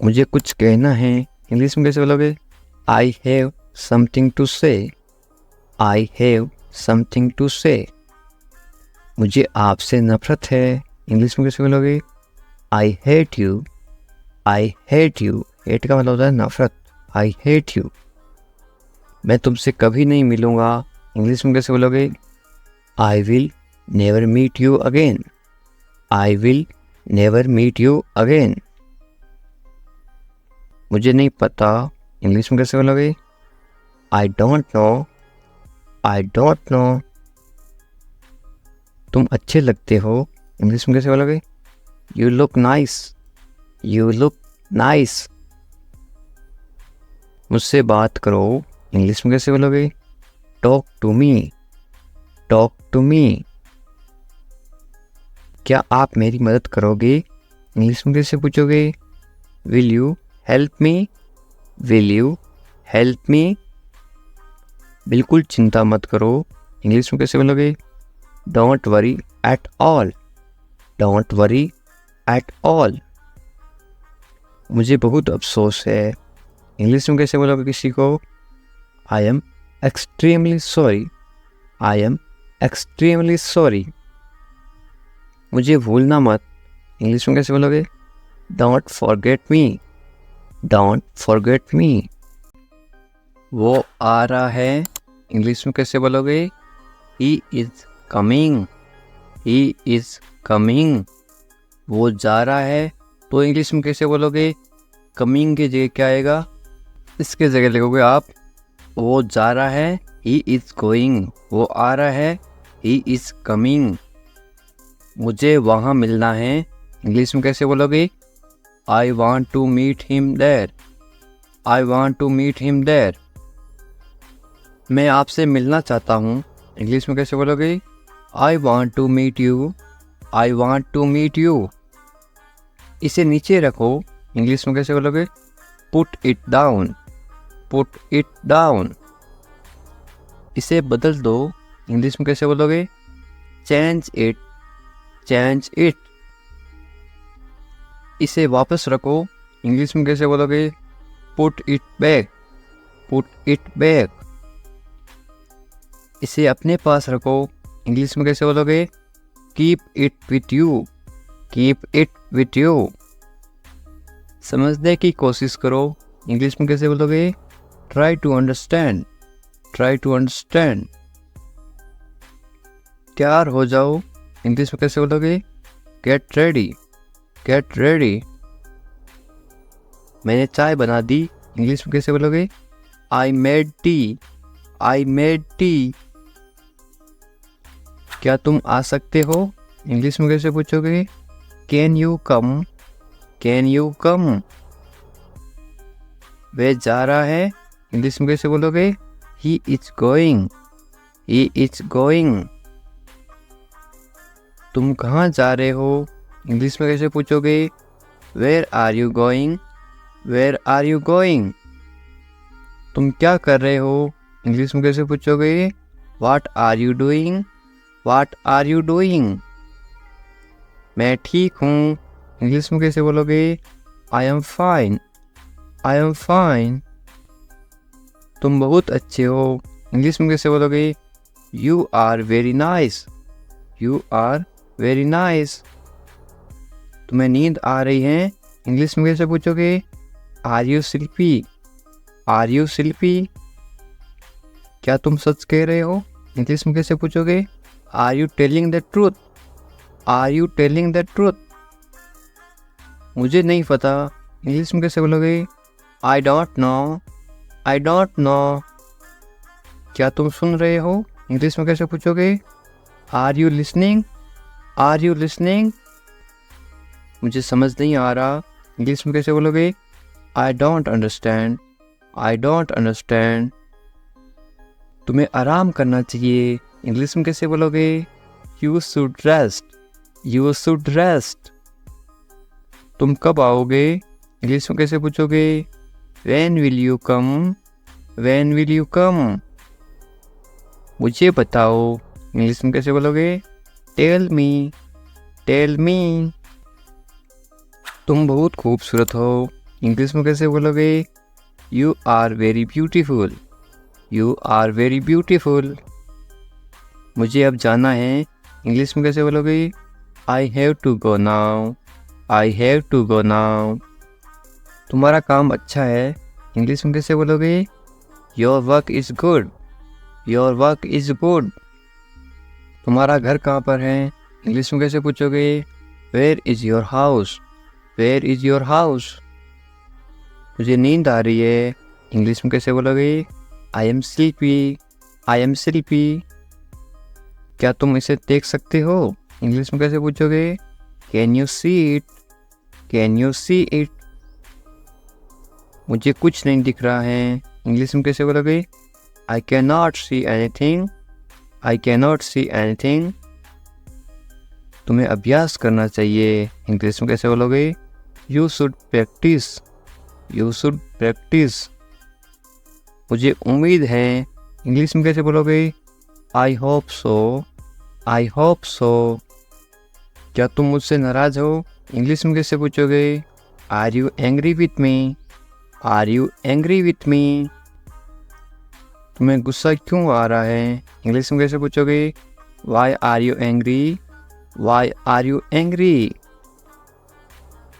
मुझे कुछ कहना है, इंग्लिश में कैसे बोलोगे? आई हैव समथिंग टू से, आई हैव समथिंग टू से। मुझे आपसे नफरत है, इंग्लिश में कैसे बोलोगे? I hate you, I hate you. Hate का मतलब होता है नफरत, आई हेट यू। मैं तुमसे कभी नहीं मिलूँगा, इंग्लिश में कैसे बोलोगे? I will never meet you again, I will never meet you again. मुझे नहीं पता, इंग्लिश में कैसे बोलोगे? I don't know, I don't know. तुम अच्छे लगते हो, इंग्लिश में कैसे बोलोगे? You look nice, you look nice. मुझसे बात करो, इंग्लिश में कैसे बोलोगे? Talk to me, talk to me. क्या आप मेरी मदद करोगे, इंग्लिश में कैसे पूछोगे? Will you help me, will you help मी। बिल्कुल चिंता मत करो, इंग्लिश में कैसे बोलोगे? Don't worry at all, don't worry at all. मुझे बहुत अफसोस है, इंग्लिश में कैसे बोलोगे किसी को? I am extremely sorry, I am extremely sorry. मुझे भूलना मत, इंग्लिश में कैसे बोलोगे? Don't forget me, don't forget me. वो आ रहा है, इंग्लिश में कैसे बोलोगे? He is coming, he is coming. वो जा रहा है, तो इंग्लिश में कैसे बोलोगे? कमिंग की जगह क्या आएगा? इसके जगह लिखोगे आप वो जा रहा है, ही इज गोइंग। वो आ रहा है, ही इज कमिंग। मुझे वहाँ मिलना है, इंग्लिश में कैसे बोलोगे? I want to meet him there, I want to meet him there. मैं आपसे मिलना चाहता हूँ, इंग्लिश में कैसे बोलोगे? I want to meet you, I want to meet you. इसे नीचे रखो, इंग्लिश में कैसे बोलोगे? Put it down, put it down. इसे बदल दो, इंग्लिश में कैसे बोलोगे? Change it, change it. इसे वापस रखो, इंग्लिश में कैसे बोलोगे? Put it back, put it back. इसे अपने पास रखो, इंग्लिश में कैसे बोलोगे? Keep it with you, keep it with you. समझने की कोशिश करो, इंग्लिश में कैसे बोलोगे? Try to understand, try to understand. तैयार हो जाओ, इंग्लिश में कैसे बोलोगे? Get ready, get ready. मैंने चाय बना दी, इंग्लिश में कैसे बोलोगे? I made tea, I made tea. क्या तुम आ सकते हो, इंग्लिश में कैसे पूछोगे? Can you come, can you come. वह जा रहा है, इंग्लिश में कैसे बोलोगे? He is going, he is going. तुम कहाँ जा रहे हो, इंग्लिश में कैसे पूछोगे? Where are you going, where are you going. तुम क्या कर रहे हो, इंग्लिश में कैसे पूछोगे? What are you doing, what are you doing. मैं ठीक हूँ, इंग्लिश में कैसे बोलोगे? I am fine, I am fine. तुम बहुत अच्छे हो, इंग्लिश में कैसे बोलोगे? You are very nice, you are very nice. तुम्हें नींद आ रही है, इंग्लिश में कैसे पूछोगे? Are you sleepy, are you sleepy. क्या तुम सच कह रहे हो, इंग्लिश में कैसे पूछोगे? Are you telling the truth, are you telling the truth. मुझे नहीं पता, इंग्लिश में कैसे बोलोगे? I don't know, I don't know. क्या तुम सुन रहे हो, इंग्लिश में कैसे पूछोगे? Are you listening, are you listening. मुझे समझ नहीं आ रहा, इंग्लिश में कैसे बोलोगे? I don't understand. I don't understand. तुम्हें आराम करना चाहिए, इंग्लिश में कैसे बोलोगे? You should rest. You should rest. तुम कब आओगे, इंग्लिश में कैसे पूछोगे? When will you come? When will you come? मुझे बताओ, इंग्लिश में कैसे बोलोगे? Tell me. Tell me. तुम बहुत खूबसूरत हो, इंग्लिश में कैसे बोलोगे? You are very beautiful. You are very beautiful. मुझे अब जाना है, इंग्लिश में कैसे बोलोगे? I have to go now. I have to go now. तुम्हारा काम अच्छा है, इंग्लिश में कैसे बोलोगे? Your work is good. Your work is good. तुम्हारा घर कहाँ पर है, इंग्लिश में कैसे पूछोगे? Where is your house? Where is your house? मुझे नींद आ रही है, इंग्लिश में कैसे बोलोगे? I am sleepy. I am sleepy. क्या तुम इसे देख सकते हो, इंग्लिश में कैसे पूछोगे? Can you see it? Can you see it? मुझे कुछ नहीं दिख रहा है, इंग्लिश में कैसे बोलोगे? I cannot see anything. I cannot see anything. तुम्हें अभ्यास करना चाहिए, इंग्लिश में कैसे बोलोगे? You should practice. You should practice. मुझे उम्मीद है, इंग्लिश में कैसे बोलोगे? I hope so. I hope so. क्या तुम मुझसे नाराज हो, इंग्लिश में कैसे पूछोगे? Are you angry with me? Are you angry with me? तुम्हें गुस्सा क्यों आ रहा है, इंग्लिश में कैसे पूछोगे? Why are you angry? Why are you angry?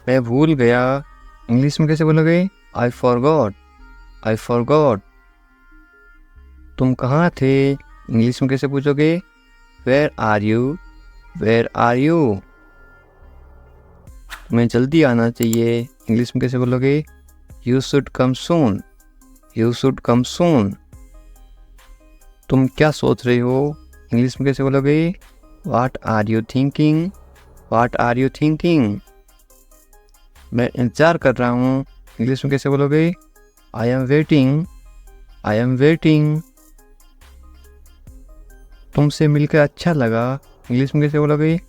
मैं भूल गया, इंग्लिश में कैसे बोलोगे? I forgot. I forgot. तुम कहाँ थे, इंग्लिश में कैसे पूछोगे? Where are you? Where are you? तुम्हें जल्दी आना चाहिए, इंग्लिश में कैसे बोलोगे? You should come soon. You should come soon. तुम क्या सोच रहे हो, इंग्लिश में कैसे बोलोगे? What are you thinking? What are you thinking? मैं इंतज़ार कर रहा हूँ, इंग्लिश में कैसे बोलोगे? I am waiting. I am waiting. तुमसे मिलकर अच्छा लगा, इंग्लिश में कैसे बोलोगे?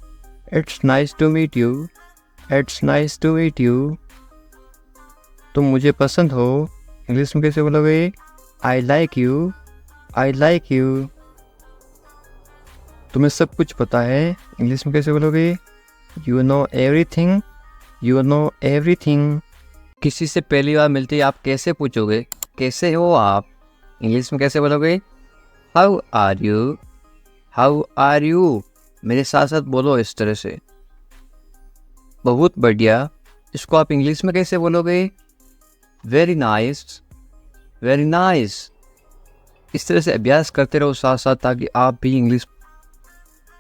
It's nice to meet you. It's nice to meet you. तुम मुझे पसंद हो, इंग्लिश में कैसे बोलोगे? I like you. I like you. तुम्हें सब कुछ पता है, इंग्लिश में कैसे बोलोगे? You know everything. You know everything. किसी से पहली बार मिलते ही आप कैसे पूछोगे? कैसे हो आप, इंग्लिश में कैसे बोलोगे? How are you? How are you? मेरे साथ साथ बोलो इस तरह से। बहुत बढ़िया, इसको आप इंग्लिश में कैसे बोलोगे? Very nice. Very nice. इस तरह से अभ्यास करते रहो साथ साथ, ताकि आप भी इंग्लिश।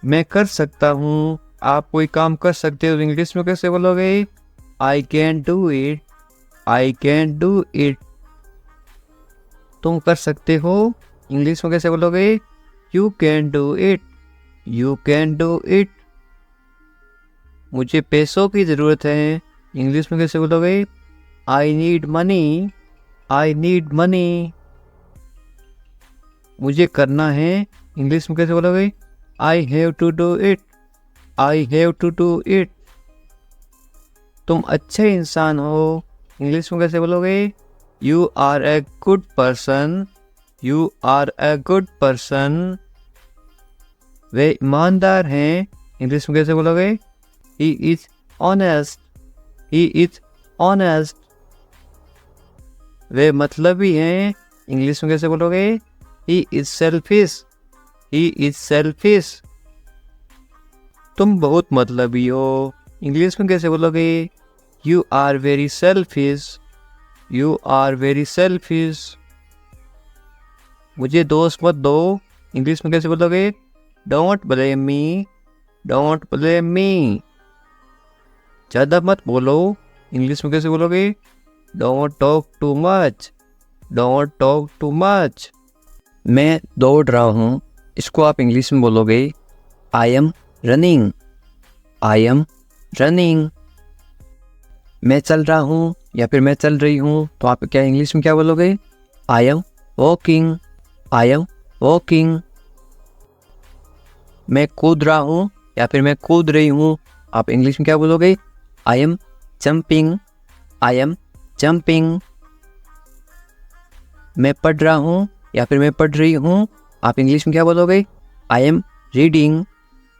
मैं कर सकता हूँ, आप कोई काम कर सकते हो, इंग्लिश में कैसे बोलोगे? I can do it. I can do it. तुम कर सकते हो, इंग्लिश में कैसे बोलोगे? You can do it. You can do it. मुझे पैसों की ज़रूरत है, इंग्लिश में कैसे बोलोगे? I need money. I need money. मुझे करना है, इंग्लिश में कैसे बोलोगे? I have to do it. I have to do it. तुम अच्छे इंसान हो, इंग्लिश में कैसे बोलोगे? You are a good person. You are a good person. वे ईमानदार हैं, इंग्लिश में कैसे बोलोगे? He is honest. He is honest. वे मतलबी हैं, इंग्लिश में कैसे बोलोगे? He is selfish. He is selfish. तुम बहुत मतलबी हो, इंग्लिश में कैसे बोलोगे? You are very selfish. You are very selfish. मुझे दोष मत दो, इंग्लिश में कैसे बोलोगे? Don't blame me. Don't blame me. ज़्यादा मत बोलो, इंग्लिश में कैसे बोलोगे? Don't talk too much. Don't talk too much. मैं दौड़ रहा हूँ, इसको आप इंग्लिश में बोलोगे? I am running. I am running. मैं चल रहा हूँ, या फिर मैं चल रही हूँ, तो आप क्या इंग्लिश में क्या बोलोगे? I am walking, I am walking. मैं कूद रहा हूँ या फिर मैं कूद रही हूँ, आप इंग्लिश में क्या बोलोगे? I M jumping, I am jumping. मैं पढ़ रहा हूँ या फिर मैं पढ़ रही हूँ, आप इंग्लिश में क्या बोलोगे? I am reading,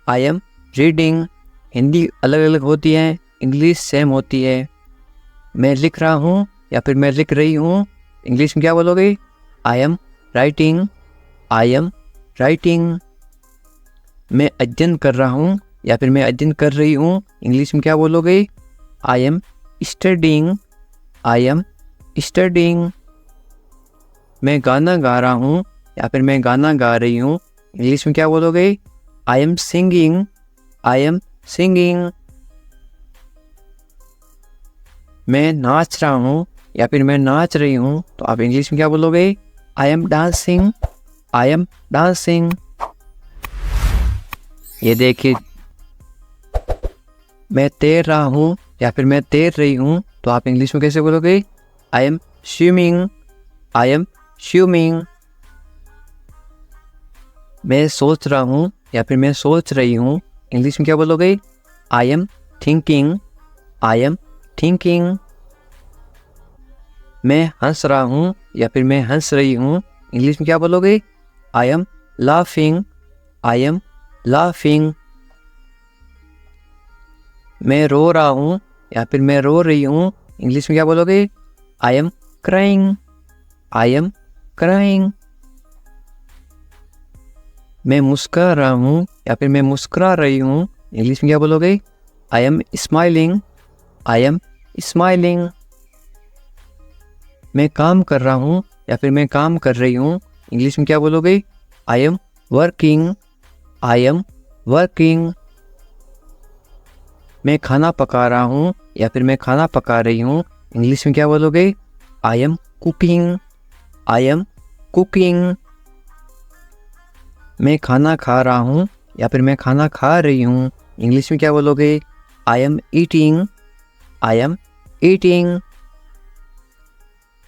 I am reading. Hindi अलग अलग होती है, इंग्लिश सेम होती है। मैं लिख रहा हूँ या फिर मैं लिख रही हूँ, इंग्लिश में क्या बोलोगे? I am writing, I am writing. मैं अध्ययन कर रहा हूँ या फिर मैं अध्ययन कर रही हूँ, इंग्लिश में क्या बोलोगे? I am studying, I am studying. मैं गाना गा रहा हूँ या फिर मैं गाना गा रही हूँ, इंग्लिश में क्या बोलोगे? I am singing, I am singing. मैं नाच रहा हूँ या फिर मैं नाच रही हूँ, तो आप इंग्लिश में क्या बोलोगे? I M dancing, I am dancing. ये देखिए, मैं तैर रहा हूँ या फिर मैं तैर रही हूँ, तो आप इंग्लिश में कैसे बोलोगे? I M swimming, I am swimming. मैं सोच रहा हूँ या फिर मैं सोच रही हूँ, इंग्लिश में क्या बोलोगे? I am thinking, I am thinking. मैं हंस रहा हूँ या फिर मैं हंस रही हूँ, इंग्लिश में क्या बोलोगे? I am laughing, I am laughing. मैं रो रहा हूँ या फिर मैं रो रही हूँ, इंग्लिश में क्या बोलोगे? I am crying, I am crying. मैं मुस्कुरा रहा हूँ या फिर मैं मुस्कुरा रही हूँ, इंग्लिश में क्या बोलोगे? I am smiling, I am smiling. मैं काम कर रहा हूँ या फिर मैं काम कर रही हूँ, इंग्लिश में क्या बोलोगे? I am working, I am working. मैं खाना पका रहा हूँ या फिर मैं खाना पका रही हूँ, इंग्लिश में क्या बोलोगे? I am cooking, I am cooking. मैं खाना खा रहा हूँ या फिर मैं खाना खा रही हूँ, इंग्लिश में क्या बोलोगे? I am eating, I am eating.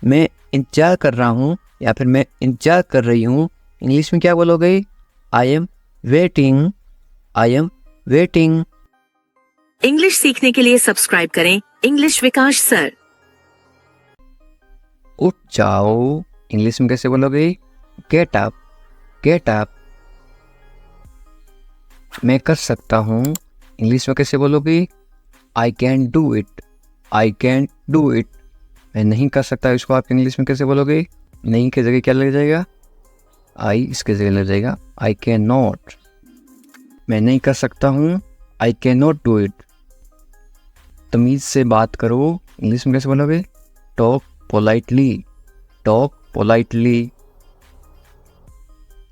मैं इंतजार कर रहा हूँ या फिर मैं इंतजार कर रही हूँ, इंग्लिश में क्या बोलोगे? I am waiting, I am waiting. English सीखने के लिए सब्सक्राइब करें इंग्लिश विकास सर। उठ जाओ, इंग्लिश में कैसे बोलोगे? Get up, get up. मैं कर सकता हूँ, इंग्लिश में कैसे बोलोगे? I can do it, I can do it. मैं नहीं कर सकता, इसको आप इंग्लिश में कैसे बोलोगे? नहीं की जगह क्या लग जाएगा? आई इसके जगह लग जाएगा आई कैन नॉट। मैं नहीं कर सकता हूँ, I can not do it. तमीज़ से बात करो, इंग्लिश में कैसे बोलोगे? Talk politely, talk politely.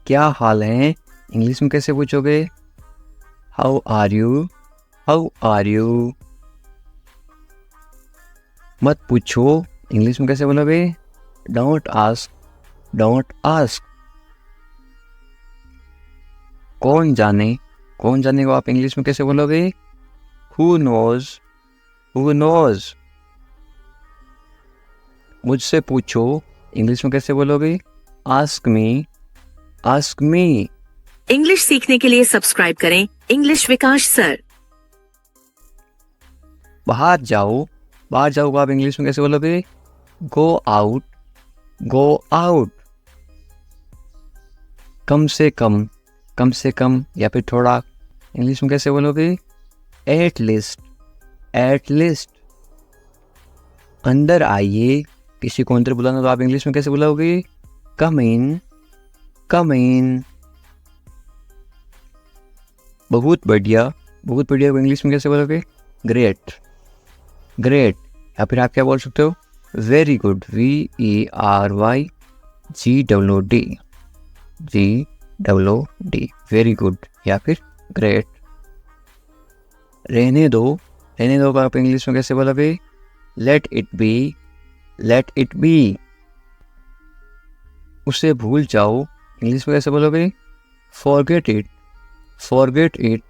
क्या हाल है, इंग्लिश में कैसे पूछोगे? How are you, how are you. मत पूछो, इंग्लिश में कैसे बोलोगे? Don't ask, don't ask. कौन जाने, कौन जाने को आप इंग्लिश में कैसे बोलोगे? Who knows, who knows. मुझसे पूछो, इंग्लिश में कैसे बोलोगे? Ask me, ask me. English सीखने के लिए सब्सक्राइब करें इंग्लिश विकास सर। बाहर जाओ, बाहर जाओ को आप इंग्लिश में कैसे बोलोगे? Go out, go out. कम से कम, कम से कम या फिर थोड़ा, इंग्लिश में कैसे बोलोगे? At least, at least. अंदर आइए, किसी को अंदर बुलाना तो आप इंग्लिश में कैसे बुलाओगे? कम इन, कम इन। बहुत बढ़िया, बहुत बढ़िया को इंग्लिश में कैसे बोलोगे? Great, great. या फिर आप क्या बोल सकते हो? Very good, VERY GOOD, GOOD, very good या फिर ग्रेट। रहने दो, रहने दो को आप इंग्लिश में कैसे बोलोगे? Let it be, let it be. उसे भूल जाओ, इंग्लिश में कैसे बोलोगे? Forget it, forget it.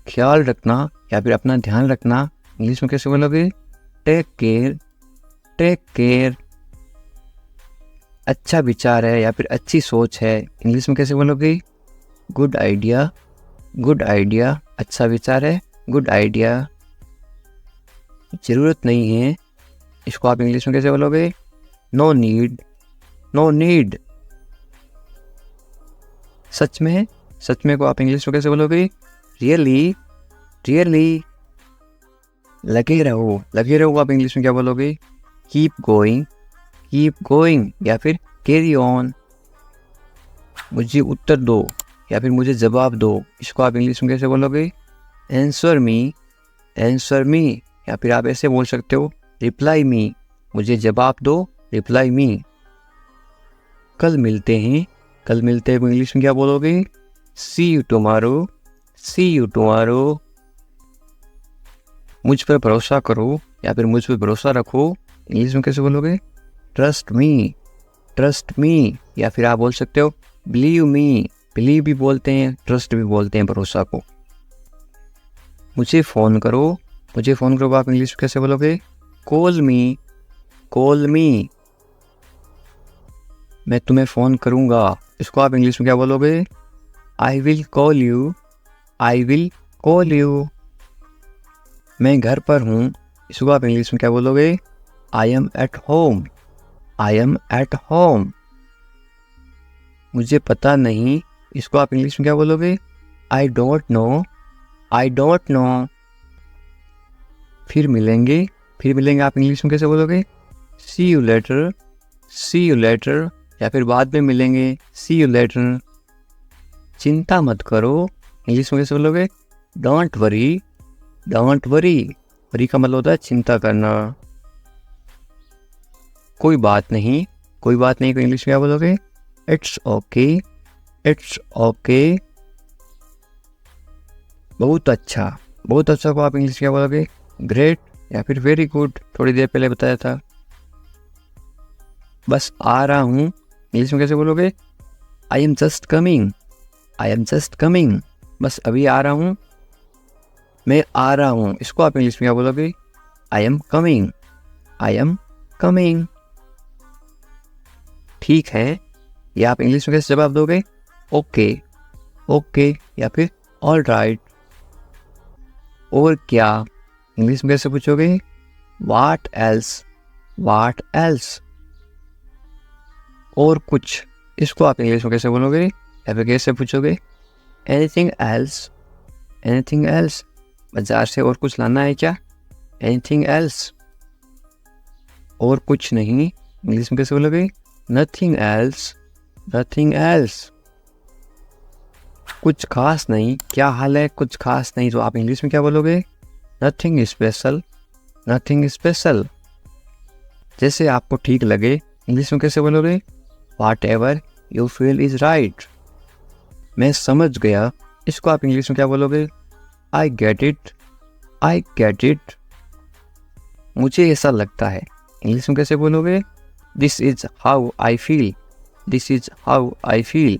ख्याल रखना या फिर अपना ध्यान रखना, इंग्लिश में कैसे बोलोगे? Take care, take care. अच्छा विचार है या फिर अच्छी सोच है, इंग्लिश में कैसे बोलोगे? Good idea, good idea. अच्छा विचार है, गुड आइडिया। ज़रूरत नहीं है, इसको आप इंग्लिश में कैसे बोलोगे? No need, no need. सच में, सच में को आप इंग्लिश में कैसे बोलोगे? Really, really. लगे रहो, लगे रहो आप इंग्लिश में क्या बोलोगे? कीप गोइंग, कीप गोइंग या फिर कैरी ऑन। मुझे उत्तर दो या फिर मुझे जवाब दो, इसको आप इंग्लिश में कैसे बोलोगे? आंसर मी, आंसर मी या फिर आप ऐसे बोल सकते हो रिप्लाई मी, मुझे जवाब दो, रिप्लाई मी। कल मिलते हैं, कल मिलते हैं इंग्लिश में क्या बोलोगे? See you tomorrow, see you tomorrow. मुझ पर भरोसा करो या फिर मुझ पर भरोसा रखो, इंग्लिश में कैसे बोलोगे? ट्रस्ट मी, ट्रस्ट मी या फिर आप बोल सकते हो बिलीव मी। बिलीव भी बोलते हैं, ट्रस्ट भी बोलते हैं भरोसा को। मुझे फ़ोन करो, मुझे फ़ोन करो आप इंग्लिश में कैसे बोलोगे? कॉल मी, कॉल मी। मैं तुम्हें फ़ोन करूँगा, इसको आप इंग्लिश में क्या बोलोगे? I will call you, I will call you. मैं घर पर हूँ, इसको आप इंग्लिश में क्या बोलोगे? I am at home, I am at home. मुझे पता नहीं, इसको आप इंग्लिश में क्या बोलोगे? I don't know, I don't know. फिर मिलेंगे, फिर मिलेंगे आप इंग्लिश में कैसे बोलोगे? See you later, see you later या फिर बाद में मिलेंगे, सी यू लेटर। चिंता मत करो, इंग्लिश में कैसे बोलोगे? Don't worry, don't worry. Worry का मतलब होता है चिंता करना। कोई बात नहीं, कोई बात नहीं को इंग्लिश में क्या बोलोगे? It's okay, it's okay. बहुत अच्छा, बहुत अच्छा को आप इंग्लिश में क्या बोलोगे? ग्रेट या फिर वेरी गुड, थोड़ी देर पहले बताया था। बस आ रहा हूँ, इंग्लिश में कैसे बोलोगे? I am just coming, I am just coming. बस अभी आ रहा हूँ, मैं आ रहा हूँ, इसको आप इंग्लिश में क्या बोलोगे? I am coming, I am coming. ठीक है, या आप इंग्लिश में कैसे जवाब दोगे? ओके, ओके या फिर ऑल राइट। और क्या, इंग्लिश में कैसे पूछोगे? What else, what else. और कुछ, इसको आप इंग्लिश में कैसे बोलोगे या फिर कैसे पूछोगे? Anything else, anything else. बाजार से और कुछ लाना है क्या? Anything else. और कुछ नहीं, इंग्लिश में कैसे बोलोगे? Nothing else, nothing else. कुछ खास नहीं, क्या हाल है? कुछ खास नहीं, तो आप इंग्लिश में क्या बोलोगे? Nothing special, nothing special. जैसे आपको ठीक लगे, इंग्लिश में कैसे बोलोगे? What ever you feel is right. मैं समझ गया, इसको आप इंग्लिश में क्या बोलोगे? I get it, I get it. मुझे ऐसा लगता है, इंग्लिश में कैसे बोलोगे? This is how I feel, this is how I feel.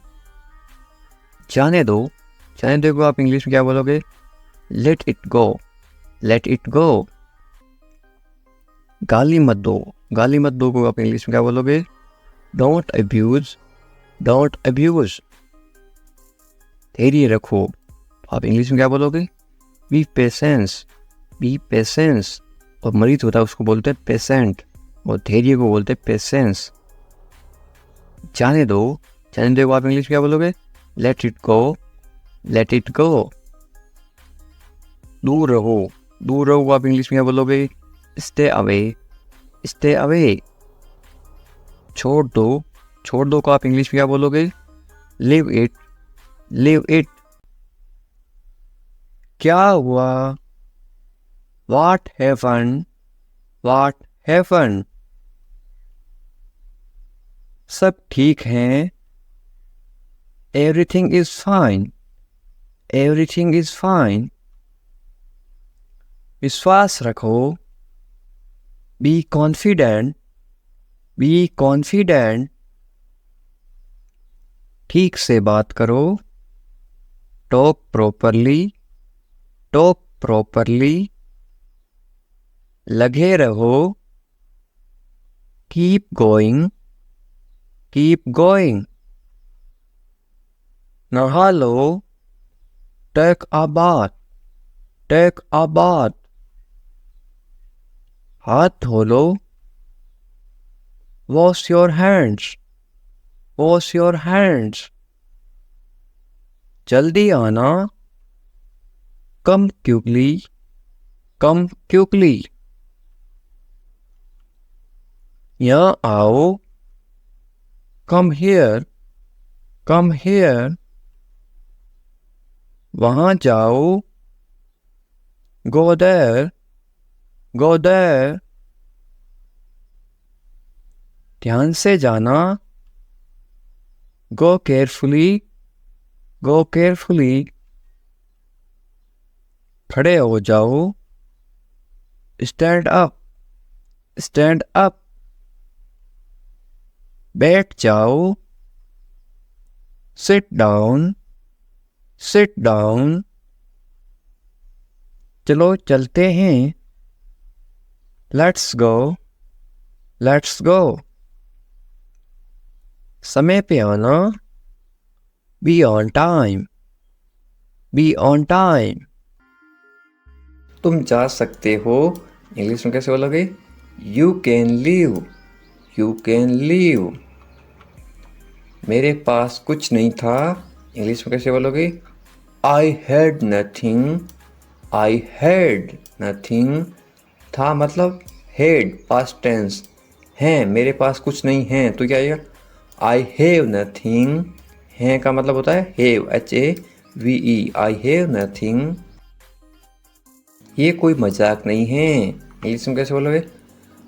जाने दो, जाने दो को आप इंग्लिश में क्या बोलोगे? Let it go, let it go. गाली मत दो, गाली मत दो को आप इंग्लिश में क्या बोलोगे? Don't abuse, don't abuse. धैर्य रखो, आप इंग्लिश में क्या बोलोगे? B patience, B patience. और मरीज होता है उसको बोलते हैं पेशेंट, और धैर्य को बोलते हैं पेशेंस। जाने दो, जाने दो को आप इंग्लिश में क्या बोलोगे? Let it go, let it go. दूर रहो, दूर रहो को आप इंग्लिश में क्या बोलोगे? Stay away, stay away. छोड़ दो, छोड़ दो को आप इंग्लिश में क्या बोलोगे? Live it, live it. क्या हुआ? What happened, what happened. सब ठीक है, everything is fine, everything is fine. विश्वास रखो, बी कॉन्फिडेंट, बी कॉन्फिडेंट। ठीक से बात करो, टॉक प्रॉपरली, टॉक प्रॉपरली। लगे रहो, कीप गोइंग, कीप गोइंग। नहा लो, take a bath, take a bath. हाथ धो लो, wash your hands, wash your hands. जल्दी आना, कम क्विकली, कम क्विकली। यहाँ आओ, कम हियर, कम हियर। वहां जाओ, गो देयर, गो देयर। ध्यान से जाना, गो केयरफुली, गो केयरफुली। खड़े हो जाओ, स्टैंड अप, स्टैंड अप। बैठ जाओ, सिट डाउन, सिट डाउन। चलो चलते हैं, लेट्स गो, लेट्स गो। समय पे आना, be on time, be on time. तुम जा सकते हो, इंग्लिश में कैसे बोलोगे? You can leave, you can leave. मेरे पास कुछ नहीं था, इंग्लिश में कैसे बोलोगे? I had nothing, I had nothing. था मतलब हैड, पास्ट टेंस। है, मेरे पास कुछ नहीं है, तो क्या आएगा? I have nothing. है का मतलब होता है have, HAVE, I have nothing. ये कोई मजाक नहीं है, इंग्लिश में कैसे बोलोगे?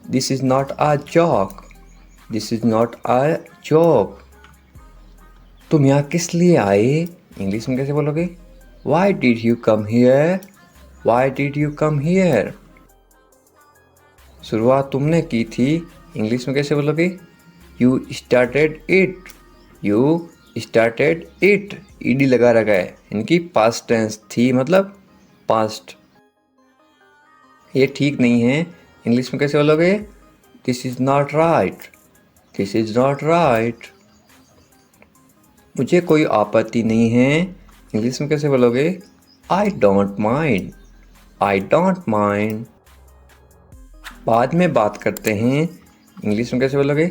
This is not a joke, this is not a joke. तुम यहाँ किस लिए आए, इंग्लिश में कैसे बोलोगे? Why did you come here, why did you come here. शुरुआत तुमने की थी, इंग्लिश में कैसे बोलोगे? You started it, you started it. ED लगा रखा है, इनकी पास्ट टेंस थी मतलब पास्ट। ये ठीक नहीं है, इंग्लिश में कैसे बोलोगे? This is not right, this is not right. मुझे कोई आपत्ति नहीं है, इंग्लिश में कैसे बोलोगे? I don't mind, I don't mind. बाद में बात करते हैं, इंग्लिश में कैसे बोलोगे?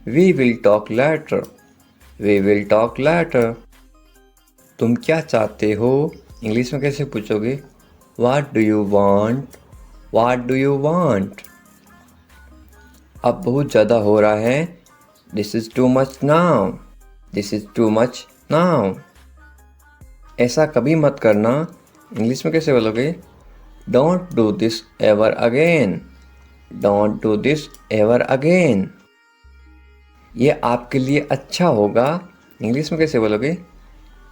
We will talk later, we will talk later. तुम क्या चाहते हो, इंग्लिश में कैसे पूछोगे? What do you want, what do you want. अब बहुत ज़्यादा हो रहा है, this is too much now, this is too much now. ऐसा कभी मत करना, इंग्लिश में कैसे बोलोगे? Don't do this ever again, don't do this ever again. ये आपके लिए अच्छा होगा, इंग्लिश में कैसे बोलोगे?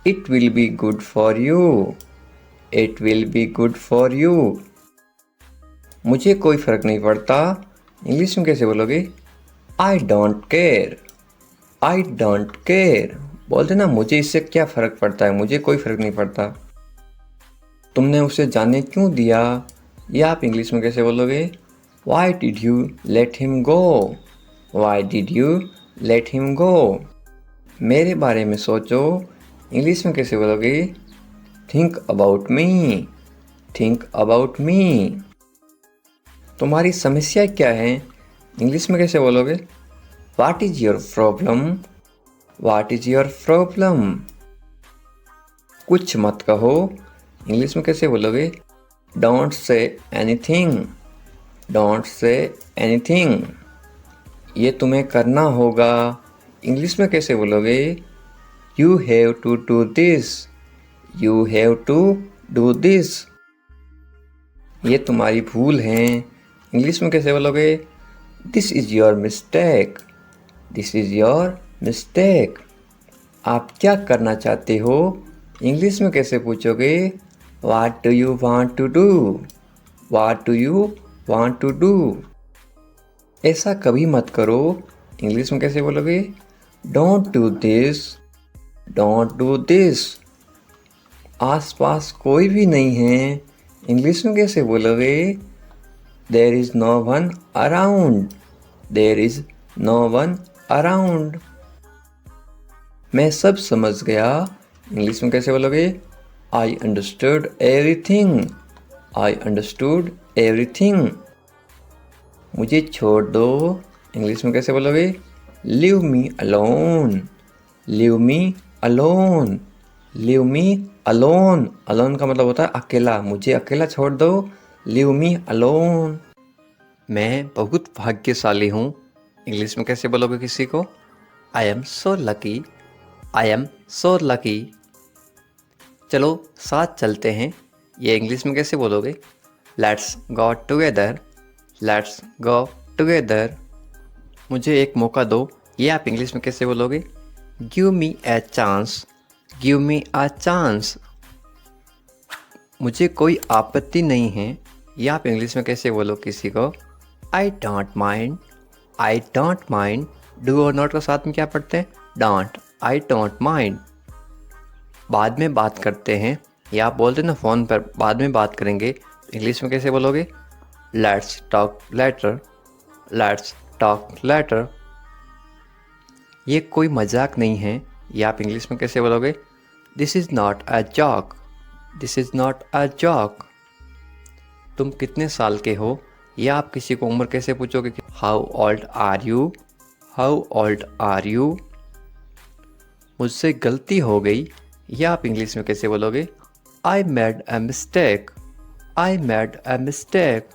It will be good for you, it will be good for you. मुझे कोई फ़र्क नहीं पड़ता, इंग्लिश में कैसे बोलोगे? I don't care, I don't care. बोलते ना, मुझे इससे क्या फ़र्क पड़ता है, मुझे कोई फ़र्क नहीं पड़ता। तुमने उसे जाने क्यों दिया, ये आप इंग्लिश में कैसे बोलोगे? Why did you let him go, why did you let him go. मेरे बारे में सोचो, इंग्लिश में कैसे बोलोगे? Think about me, think about मी। तुम्हारी समस्या क्या है, इंग्लिश में कैसे बोलोगे? What is your problem, what is your problem. कुछ मत कहो, इंग्लिश में कैसे बोलोगे? Don't say anything, don't say anything. ये तुम्हें करना होगा, इंग्लिश में कैसे बोलोगे? You have to do this, you have to do this. ये तुम्हारी भूल है, इंग्लिश में कैसे बोलोगे? This is your mistake, this is your mistake. आप क्या करना चाहते हो, इंग्लिश में कैसे पूछोगे? What do you want to do, what do you want to do. ऐसा कभी मत करो, इंग्लिश में कैसे बोलोगे? Don't do this, don't do this. आस पास कोई भी नहीं है, इंग्लिश में कैसे बोलोगे? There is no one around, there is no one around. मैं सब समझ गया, इंग्लिश में कैसे बोलोगे? I understood everything, I understood everything. मुझे छोड़ दो, इंग्लिश में कैसे बोलोगे? Leave me alone, leave me alone, leave me alone. Alone का मतलब होता है अकेला, मुझे अकेला छोड़ दो, लीव मी अलोन। मैं बहुत भाग्यशाली हूँ, इंग्लिश में कैसे बोलोगे किसी को? I am so lucky, I am so lucky. चलो साथ चलते हैं, ये इंग्लिश में कैसे बोलोगे? Let's go together, let's go together. मुझे एक मौका दो, ये आप इंग्लिश में कैसे बोलोगे? Give me a chance, give me a chance. मुझे कोई आपत्ति नहीं है, ये आप इंग्लिश में कैसे बोलो किसी को? आई don't mind, I don't mind. Do और नॉट का साथ में क्या पढ़ते हैं? Don't, I don't mind. बाद में बात करते हैं, या आप बोलते ना फ़ोन पर बाद में बात करेंगे, इंग्लिश में कैसे बोलोगे? Let's talk later, let's talk later. ये कोई मजाक नहीं है, ये आप इंग्लिश में कैसे बोलोगे? This is not a joke, this is not a joke. तुम कितने साल के हो, या आप किसी को उम्र कैसे पूछोगे? How old are you, how old are you. मुझसे गलती हो गई, या आप इंग्लिश में कैसे बोलोगे? I made a mistake, I made a mistake.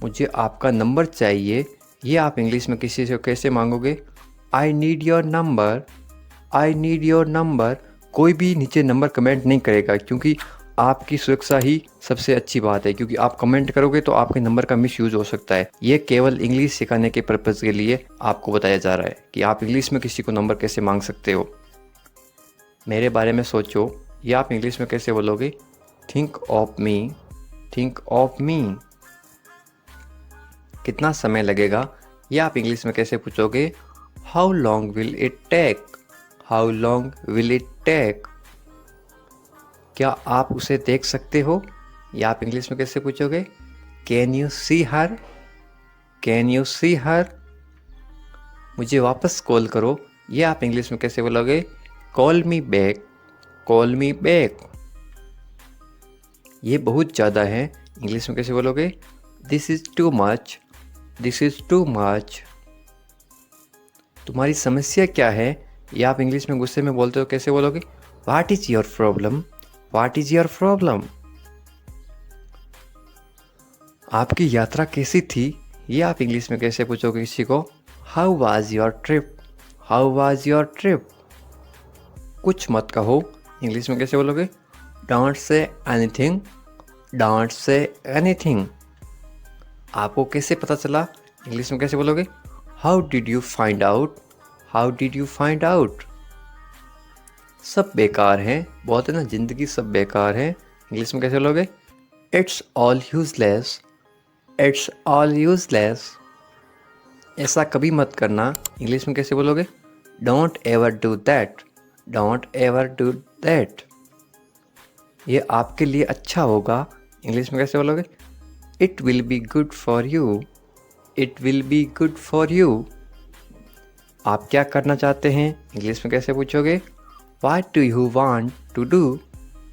मुझे आपका नंबर चाहिए, ये आप इंग्लिश में किसी से कैसे मांगोगे? I need your number, I need your number. कोई भी नीचे नंबर कमेंट नहीं करेगा, क्योंकि आपकी सुरक्षा ही सबसे अच्छी बात है, क्योंकि आप कमेंट करोगे तो आपके नंबर का मिसयूज हो सकता है। ये केवल इंग्लिश सिखाने के पर्पज़ के लिए आपको बताया जा रहा है कि आप इंग्लिश में किसी को नंबर कैसे मांग सकते हो। मेरे बारे में सोचो, ये आप इंग्लिश में कैसे बोलोगे? Think of me, think of me. कितना समय लगेगा, ये आप इंग्लिश में कैसे पूछोगे? How long will it take, how long will it take. क्या आप उसे देख सकते हो, या आप इंग्लिश में कैसे पूछोगे? Can you see her, can you see her. मुझे वापस कॉल करो, ये आप इंग्लिश में कैसे बोलोगे? Call me back, call me back. ये बहुत ज़्यादा है, इंग्लिश में कैसे बोलोगे? This is too much, this is too much. तुम्हारी समस्या क्या है, या आप इंग्लिश में गुस्से में बोलते हो कैसे बोलोगे? What is your problem, what is your problem. आपकी यात्रा कैसी थी, ये आप इंग्लिश में कैसे पूछोगे किसी को? How was your trip, how was your trip. कुछ मत कहो, इंग्लिश में कैसे बोलोगे? Don't say anything, don't say anything. आपको कैसे पता चला, इंग्लिश में कैसे बोलोगे? How did you find out, how did you find out. सब बेकार है, बोलते ना ज़िंदगी सब बेकार है, इंग्लिश में कैसे बोलोगे? It's all useless, it's all useless. ऐसा कभी मत करना, इंग्लिश में कैसे बोलोगे? Don't ever do that, don't ever do that. ये आपके लिए अच्छा होगा, इंग्लिश में कैसे बोलोगे? It will be good for you, it will be good for you. आप क्या करना चाहते हैं, इंग्लिश में कैसे पूछोगे? What do you want to do,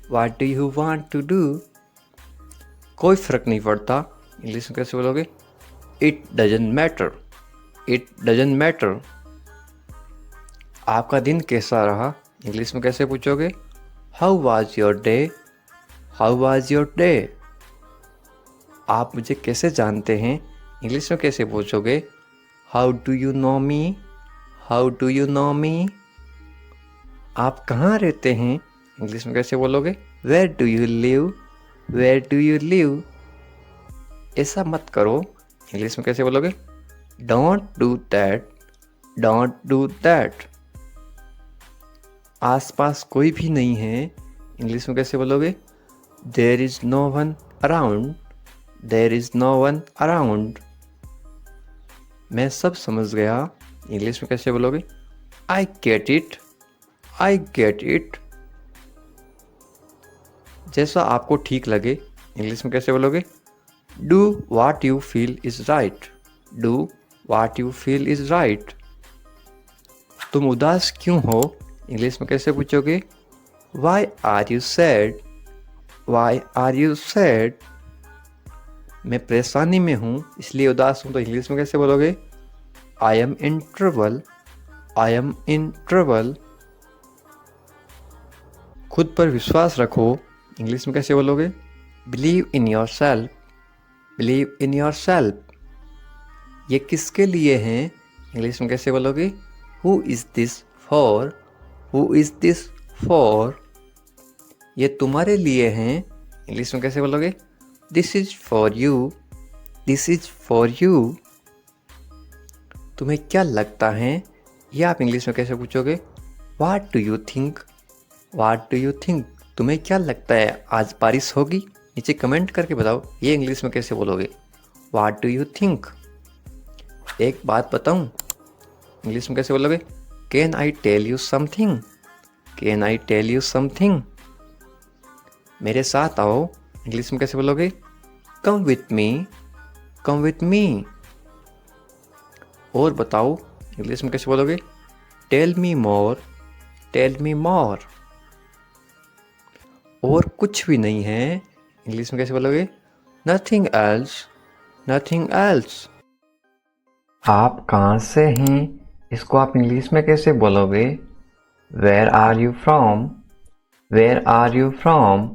what do you want to do। कोई फ़र्क नहीं पड़ता, इंग्लिश में कैसे बोलोगे? It doesn't matter, it doesn't matter। आपका दिन कैसा रहा, इंग्लिश में कैसे पूछोगे? How was your day, how was your day। आप मुझे कैसे जानते हैं, इंग्लिश में कैसे पूछोगे? How do you know me, how do you know me। आप कहाँ रहते हैं, इंग्लिश में कैसे बोलोगे? Where do you live, where do you live. ऐसा मत करो, इंग्लिश में कैसे बोलोगे? Don't do that, don't do that. आसपास कोई भी नहीं है, इंग्लिश में कैसे बोलोगे? There is no one around, there is no one around. मैं सब समझ गया, इंग्लिश में कैसे बोलोगे? I get it, I get it. जैसा आपको ठीक लगे, इंग्लिश में कैसे बोलोगे? Do what you feel is right, do what you feel is right. तुम उदास क्यों हो, इंग्लिश में कैसे पूछोगे? Why are you sad, why are you sad. मैं परेशानी में हूँ इसलिए उदास हूँ, तो इंग्लिश में कैसे बोलोगे? I M in trouble, I am in trouble. खुद पर विश्वास रखो, इंग्लिश में कैसे बोलोगे? Believe in your self, believe in your self. ये किसके लिए हैं, इंग्लिश में कैसे बोलोगे? Who is this for, who is this for. ये तुम्हारे लिए हैं, इंग्लिश में कैसे बोलोगे? This is for you, this is for you. तुम्हें क्या लगता है, ये आप इंग्लिश में कैसे पूछोगे? वाट do you think, watt do you think. तुम्हें क्या लगता है आज बारिश होगी? नीचे कमेंट करके बताओ, ये इंग्लिश में कैसे बोलोगे? What do you think. एक बात बताऊं, इंग्लिश में कैसे बोलोगे? Can I tell you something, can I tell you something. मेरे साथ आओ, इंग्लिश में कैसे बोलोगे? Come with me, come with me. और बताओ, इंग्लिश में कैसे बोलोगे? Tell me more, tell me more. और कुछ भी नहीं है, इंग्लिश में कैसे बोलोगे? Nothing else, nothing else. आप कहाँ से हैं, इसको आप इंग्लिश में कैसे बोलोगे? Where are you from, where are you from.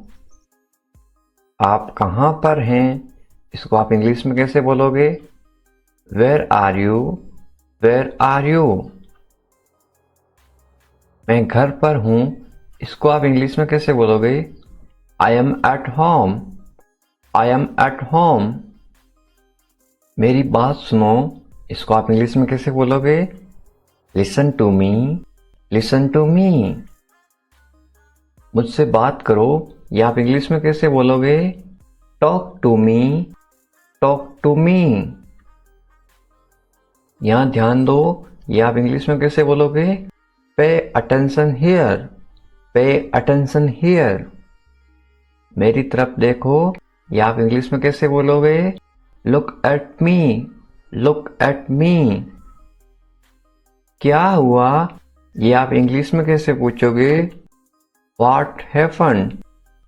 आप कहाँ पर हैं, इसको आप इंग्लिश में कैसे बोलोगे? Where are you, where are you. मैं घर पर हूँ, इसको आप इंग्लिश में कैसे बोलोगे? I am at home, I am at home. मेरी बात सुनो, इसको आप इंग्लिश में कैसे बोलोगे? Listen to me, listen to me. मुझसे बात करो, ये आप इंग्लिश में कैसे बोलोगे? Talk to me, talk to me. यहाँ ध्यान दो, ये आप इंग्लिश में कैसे बोलोगे? Pay attention here, pay attention here. मेरी तरफ देखो, ये आप इंग्लिश में कैसे बोलोगे? Look at me, look at me. क्या हुआ, ये आप इंग्लिश में कैसे पूछोगे? What happened,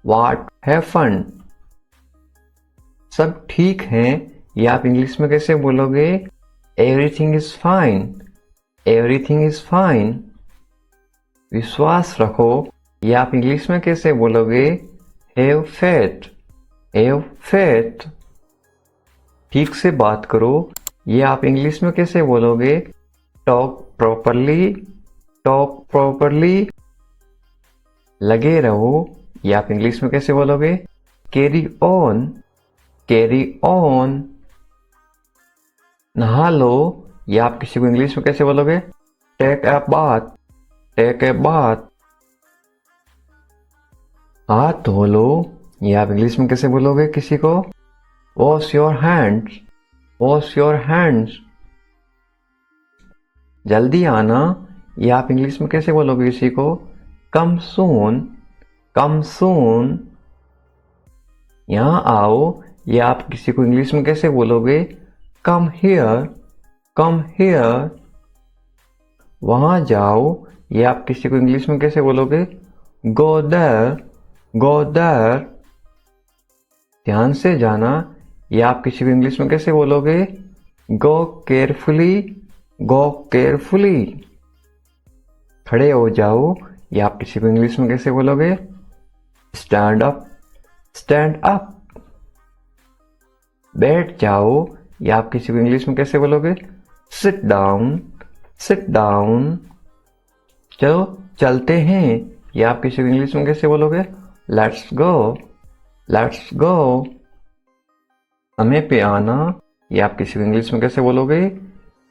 what happened. सब ठीक है, ये आप इंग्लिश में कैसे बोलोगे? Everything is fine, everything is fine. विश्वास रखो, ये आप इंग्लिश में कैसे बोलोगे? Have faith, have faith. ठीक से बात करो, ये आप इंग्लिश में कैसे बोलोगे? Talk properly, talk properly. लगे रहो, ये आप इंग्लिश में कैसे बोलोगे? Carry on, carry on. नहा लो, ये आप किसी को इंग्लिश में कैसे बोलोगे? Take a bath, take a bath. हाथ धो लो, ये आप इंग्लिश में कैसे बोलोगे किसी को? Wash your hands, wash your hands. जल्दी आना, ये आप इंग्लिश में कैसे बोलोगे किसी को? कम सून, कम सून। यहाँ आओ, ये आप किसी को इंग्लिश में कैसे बोलोगे? Come here, come here. वहाँ जाओ, ये आप किसी को इंग्लिश में कैसे बोलोगे? Go there, go there. ध्यान से जाना, ये आप किसी को इंग्लिश में कैसे बोलोगे? गो केयरफुली, गो केयरफुली। खड़े हो जाओ, ये आप किसी को इंग्लिश में कैसे बोलोगे? Stand up, stand up. बैठ जाओ, ये आप किसी को इंग्लिश में कैसे बोलोगे? Sit down, sit down. चलो चलते हैं, ये आप किसी को इंग्लिश में कैसे बोलोगे? Let's go, let's go. समय पे आना, ये आप किसी को इंग्लिश में कैसे बोलोगे?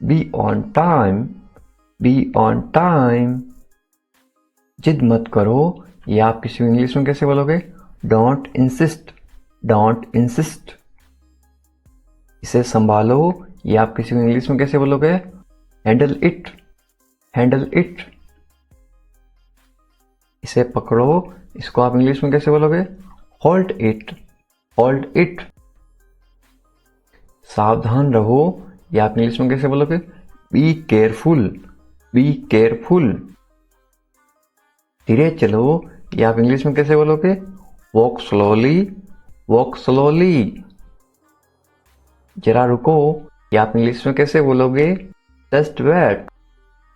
Be on time, be on time. जिद मत करो, ये आप किसी को इंग्लिश में कैसे बोलोगे? Don't insist, don't insist. इसे संभालो, ये आप किसी को इंग्लिश में कैसे बोलोगे? Handle it, handle it. इसे पकड़ो, इसको आप इंग्लिश में कैसे बोलोगे? Hold it, hold it. सावधान रहो, या आप इंग्लिश में कैसे बोलोगे? Be careful, be careful. धीरे चलो, या आप इंग्लिश में कैसे बोलोगे? Walk slowly, walk slowly. जरा रुको, या आप इंग्लिश में कैसे बोलोगे? Just wait,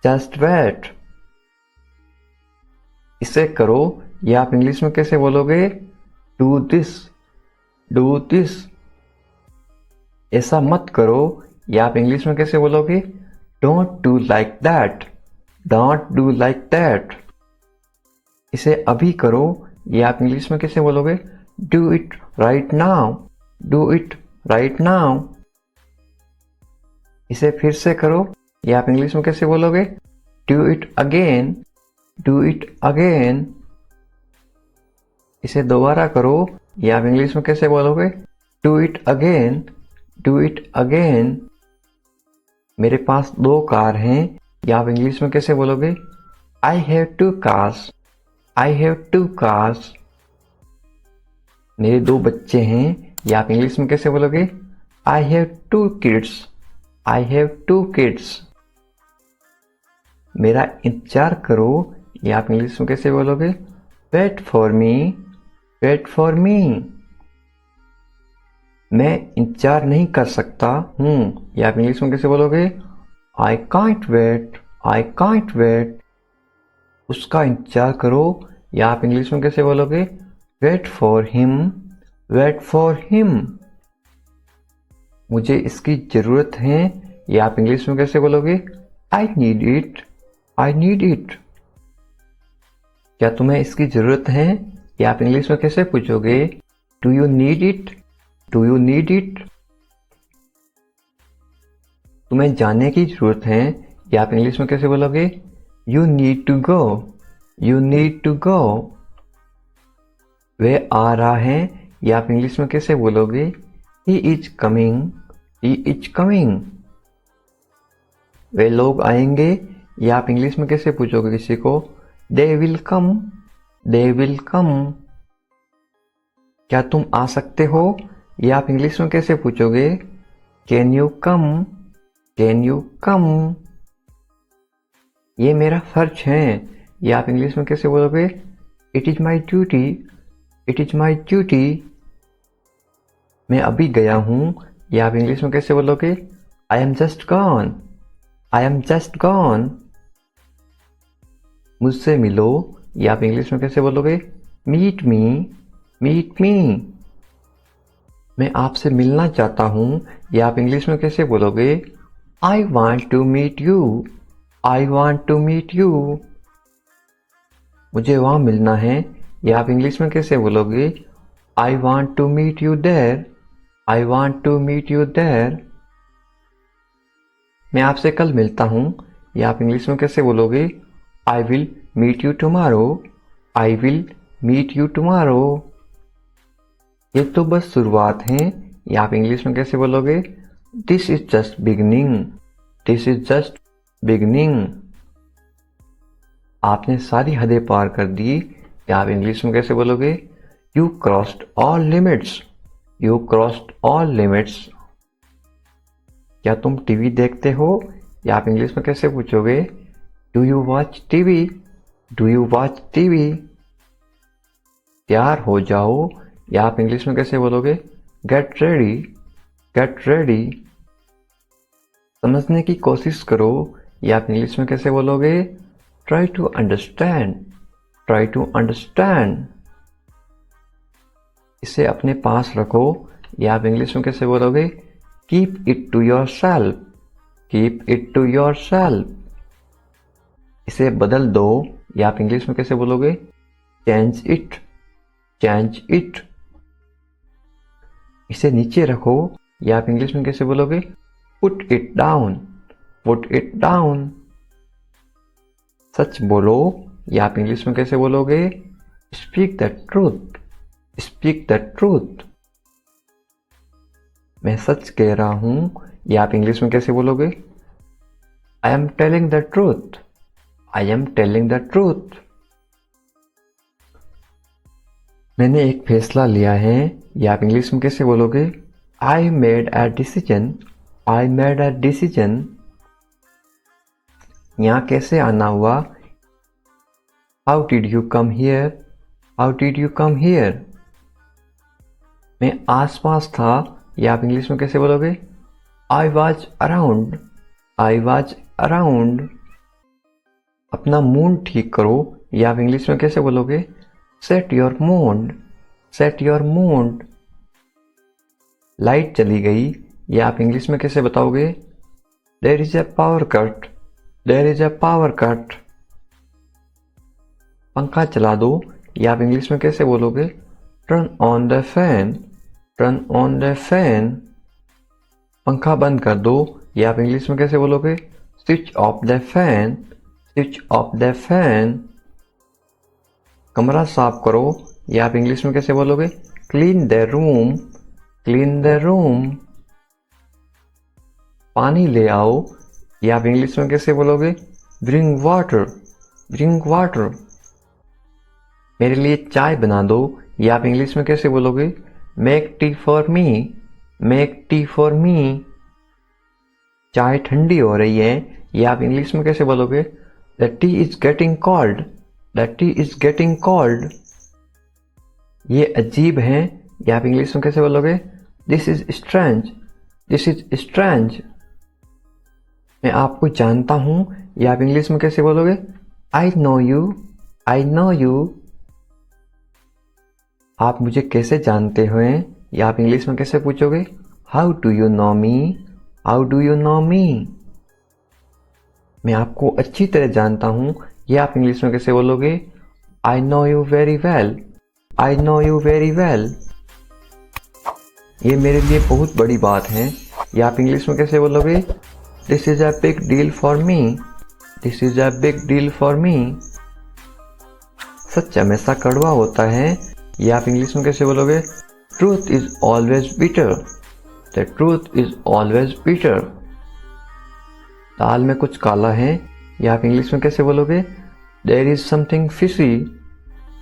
just wait. इसे करो, या आप इंग्लिश में कैसे बोलोगे? Do this, do this. ऐसा मत करो, या आप इंग्लिश में कैसे बोलोगे? Don't do like that, don't do like that. इसे अभी करो, या आप इंग्लिश में कैसे बोलोगे? Do it right now, do it right now. इसे फिर से करो, या आप इंग्लिश में कैसे बोलोगे? Do it again, do it again. इसे दोबारा करो, या आप इंग्लिश में कैसे बोलोगे? Do it again, do it again. मेरे पास 2 कार हैं, या आप इंग्लिश में कैसे बोलोगे? I have 2 cars, I have 2 cars. मेरे 2 बच्चे हैं, या आप इंग्लिश में कैसे बोलोगे? I have 2 kids, I have 2 kids. मेरा इंतजार करो, या आप इंग्लिश में कैसे बोलोगे? Wait for me, wait for me. मैं इंतजार नहीं कर सकता हूँ, या आप इंग्लिश में कैसे बोलोगे? I can't wait, I can't wait. उसका इंतजार करो, या आप इंग्लिश में कैसे बोलोगे? Wait for him, wait for him. मुझे इसकी जरूरत है, या आप इंग्लिश में कैसे बोलोगे? I need it, I need it. क्या तुम्हें इसकी जरूरत है, या आप इंग्लिश में कैसे पूछोगे? Do you need it, do you need it. तुम्हें जाने की जरूरत है, या आप इंग्लिश में कैसे बोलोगे? You need to go, you need to go. वह आ रहा है, या आप इंग्लिश में कैसे बोलोगे? He is coming, he is coming. वे लोग आएंगे, या आप इंग्लिश में कैसे पूछोगे किसी को? They will come, they will come. क्या तुम आ सकते हो, या आप इंग्लिश में कैसे पूछोगे? Can you come, can you कम। ये मेरा फर्ज है, या आप इंग्लिश में कैसे बोलोगे? It is my duty, it is my duty. मैं अभी गया हूं, या आप इंग्लिश में कैसे बोलोगे? I am just gone, I am just gone. मुझसे मिलो, या आप इंग्लिश में कैसे बोलोगे? Meet me, meet me. मैं आपसे मिलना चाहता हूं, या आप इंग्लिश में कैसे बोलोगे? I want to meet you, I want to meet you. मुझे वहां मिलना है, या आप इंग्लिश में कैसे बोलोगे? I want to meet you there, I want to meet you there. मैं आपसे कल मिलता हूं, या आप इंग्लिश में कैसे बोलोगे? I will meet you tomorrow, I will meet you tomorrow. ये तो बस शुरुआत है, या आप इंग्लिश में कैसे बोलोगे? This is just beginning, this is just beginning. आपने सारी हदें पार कर दी, या आप इंग्लिश में कैसे बोलोगे? You crossed all limits, you crossed all limits. क्या तुम टीवी देखते हो, या आप इंग्लिश में कैसे पूछोगे? Do you watch TV, do you watch TV. तैयार हो जाओ, या आप इंग्लिश में कैसे बोलोगे? Get ready, get ready. समझने की कोशिश करो, या आप इंग्लिश में कैसे बोलोगे? Try to understand, try to understand. इसे अपने पास रखो, या आप इंग्लिश में कैसे बोलोगे? Keep it to yourself, keep it to yourself. इसे बदल दो, या आप इंग्लिश में कैसे बोलोगे? Change it, change it. इसे नीचे रखो, या आप इंग्लिश में कैसे बोलोगे? Put it down, put it down. सच बोलो, या आप इंग्लिश में कैसे बोलोगे? Speak the truth, speak the truth. मैं सच कह रहा हूं, या आप इंग्लिश में कैसे बोलोगे? I am telling the truth, I am telling the truth. मैंने एक फैसला लिया है, या आप इंग्लिश में कैसे बोलोगे? I made a decision. I made a decision. यहाँ कैसे आना हुआ? How did you come here? How did you come here? मैं आसपास था, या आप इंग्लिश में कैसे बोलोगे? I was around. I was around. अपना मूड ठीक करो, या आप इंग्लिश में कैसे बोलोगे? Set your mood. Set your mood. Light चली गई, या आप इंग्लिश में कैसे बताओगे? There is a power cut. There is a power cut. पंखा चला दो, या आप इंग्लिश में कैसे बोलोगे? Turn on the fan. Turn on the fan. पंखा बंद कर दो, या आप इंग्लिश में कैसे बोलोगे? Switch off the fan. Switch off the fan. कमरा साफ करो, या आप इंग्लिश में कैसे बोलोगे? Clean the room. Clean the room. पानी ले आओ, या आप इंग्लिश में कैसे बोलोगे? Bring water. Bring water. मेरे लिए चाय बना दो, या आप इंग्लिश में कैसे बोलोगे? Make tea for me. Make tea for me. चाय ठंडी हो रही है, या आप इंग्लिश में कैसे बोलोगे? The tea is getting cold. The tea is getting cold. ये अजीब है, या आप इंग्लिश में कैसे बोलोगे? This is strange. This is strange. मैं आपको जानता हूं, या आप इंग्लिश में कैसे बोलोगे? I know you. I know you. आप मुझे कैसे जानते हो, या आप इंग्लिश में कैसे पूछोगे? How do you know me? How do you know me? मैं आपको अच्छी तरह जानता हूं, या आप इंग्लिश में कैसे बोलोगे? I know you very well. I know you very well. ये मेरे लिए बहुत बड़ी बात है, या आप इंग्लिश में कैसे बोलोगे? This is a big deal for me. This is a big deal for me. सच हमेशा कड़वा होता है, या आप इंग्लिश में कैसे बोलोगे? Truth is always bitter. The truth is always bitter. दाल में कुछ काला है, या आप इंग्लिश में कैसे बोलोगे? There is something fishy.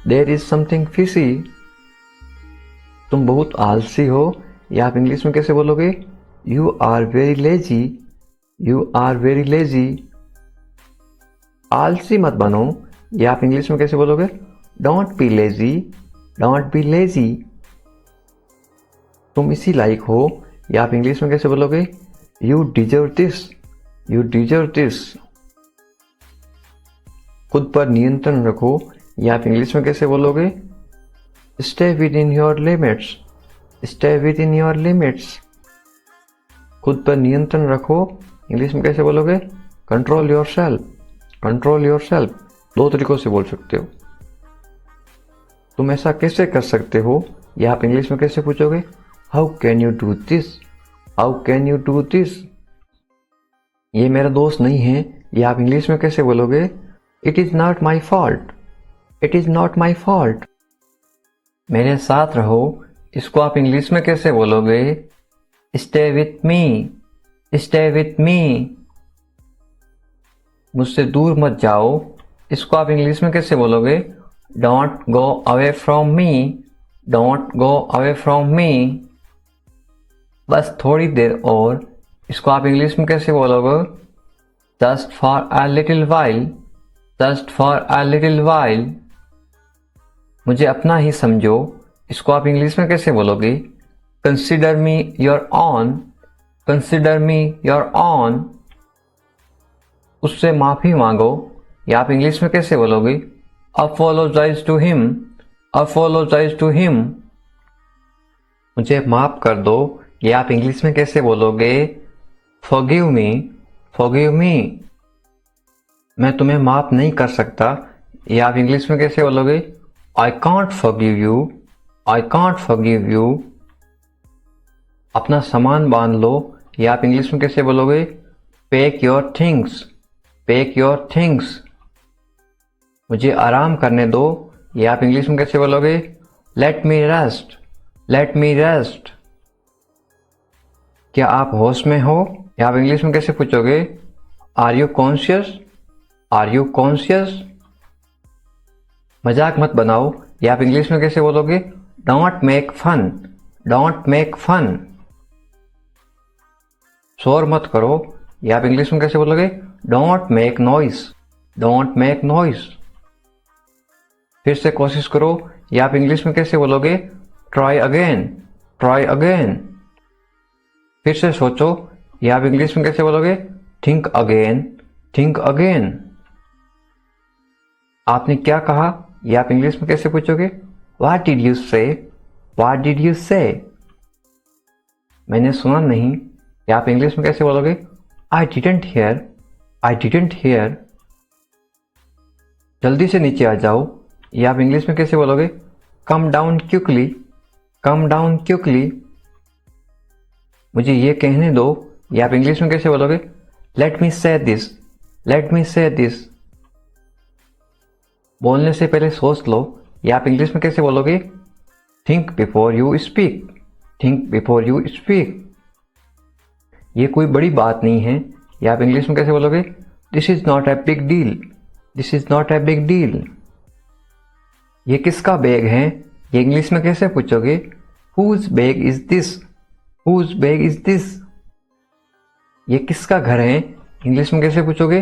There is something fishy. तुम बहुत आलसी हो, या आप इंग्लिश में कैसे बोलोगे? You are very lazy. You are very lazy. आलसी मत बनो, या आप इंग्लिश में कैसे बोलोगे? Don't be lazy. Don't be lazy. तुम इसी लायक हो, या आप इंग्लिश में कैसे बोलोगे? You deserve this. You deserve this. खुद पर नियंत्रण रखो, या आप इंग्लिश में कैसे बोलोगे? Stay within your limits. Stay within your limits. खुद पर नियंत्रण रखो, इंग्लिश में कैसे बोलोगे? Control yourself. Control yourself. दो तरीकों से बोल सकते हो। तुम ऐसा कैसे कर सकते हो, या आप इंग्लिश में कैसे पूछोगे? How can you do this? How can you do this? ये मेरा दोस्त नहीं है, या आप इंग्लिश में कैसे बोलोगे? It is not my fault. It is not my fault. मेरे साथ रहो, इसको आप इंग्लिश में कैसे बोलोगे? Stay with me. Stay with me. मुझसे दूर मत जाओ, इसको आप इंग्लिश में कैसे बोलोगे? Don't go away from me. Don't go away from me. बस थोड़ी देर और, इसको आप इंग्लिश में कैसे बोलोगे? Just for a little while. Just for a little while. मुझे अपना ही समझो, इसको आप इंग्लिश में कैसे बोलोगे? Consider me your own. Consider me your own. उससे माफी मांगो, या आप इंग्लिश में कैसे बोलोगे? Apologize to him. Apologize to him. मुझे माफ कर दो, या आप इंग्लिश में कैसे बोलोगे? Forgive me. Forgive me. मैं तुम्हें माफ नहीं कर सकता, या आप इंग्लिश में कैसे बोलोगे? I can't forgive you. I can't forgive you. अपना सामान बांध लो, या आप इंग्लिश में कैसे बोलोगे? Pack your things. Pack your things. मुझे आराम करने दो, या आप इंग्लिश में कैसे बोलोगे? Let me rest. Let me rest. क्या आप होश में हो, या आप इंग्लिश में कैसे पूछोगे? Are you conscious? Are you conscious? मजाक मत बनाओ, या आप इंग्लिश में कैसे बोलोगे? Don't make fun. Don't make fun. शोर मत करो, या आप इंग्लिश में कैसे बोलोगे? Don't make noise, don't make noise. फिर से कोशिश करो, या आप इंग्लिश में कैसे बोलोगे? Try again, try again. फिर से सोचो, या आप इंग्लिश में कैसे बोलोगे? Think again, think again. आपने क्या कहा, या आप इंग्लिश में कैसे पूछोगे? व्हाट डिड यू से, व्हाट डिड यू से। मैंने सुना नहीं, या आप इंग्लिश में कैसे बोलोगे? I didn't here, I didn't here. जल्दी से नीचे आ जाओ, या आप इंग्लिश में कैसे बोलोगे? Come down quickly, come down quickly. मुझे ये कहने दो, या आप इंग्लिश में कैसे बोलोगे? लेट मी से दिस, लेट मी से दिस। बोलने से पहले सोच लो, या आप इंग्लिश में कैसे बोलोगे? Think before you speak, think before you speak. ये कोई बड़ी बात नहीं है, या आप इंग्लिश में कैसे बोलोगे? This is not a big deal, this is not a big deal. ये किसका बैग है, ये इंग्लिश में कैसे पूछोगे? Whose bag is this, whose bag is this. ये किसका घर है, इंग्लिश में कैसे पूछोगे?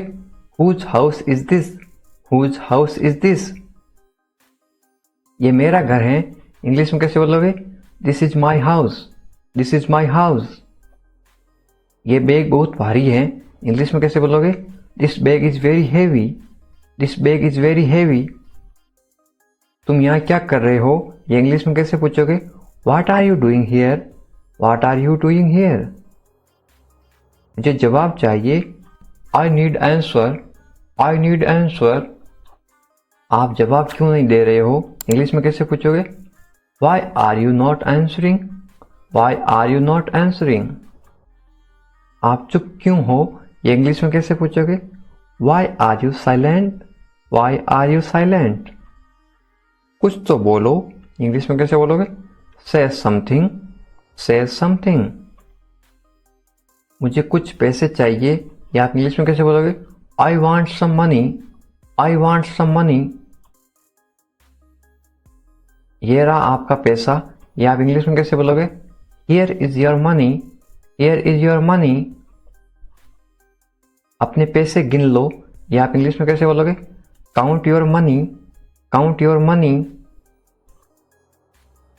Whose house is this, whose house is this. ये मेरा घर है, इंग्लिश में कैसे बोलोगे? This is my house, this is my house. ये बैग बहुत भारी है, इंग्लिश में कैसे बोलोगे? This bag is very heavy, this bag is very heavy. तुम यहाँ क्या कर रहे हो, ये इंग्लिश में कैसे पूछोगे? What are you doing here, what are you doing here. मुझे जवाब चाहिए, I need answer, I need answer. आप जवाब क्यों नहीं दे रहे हो, इंग्लिश में कैसे पूछोगे? Why are you not answering, why are you not answering. आप चुप क्यों हो, ये इंग्लिश में कैसे पूछोगे? Why are you silent, why are you silent. कुछ तो बोलो, इंग्लिश में कैसे बोलोगे? से समथिंग, से समथिंग। मुझे कुछ पैसे चाहिए, या आप इंग्लिश में कैसे बोलोगे? I want some money, I want some money. ये रहा आपका पैसा, या आप इंग्लिश में कैसे बोलोगे? Here is your money, here is your money. अपने पैसे गिन लो, या आप इंग्लिश में कैसे बोलोगे? Count your money, count your money.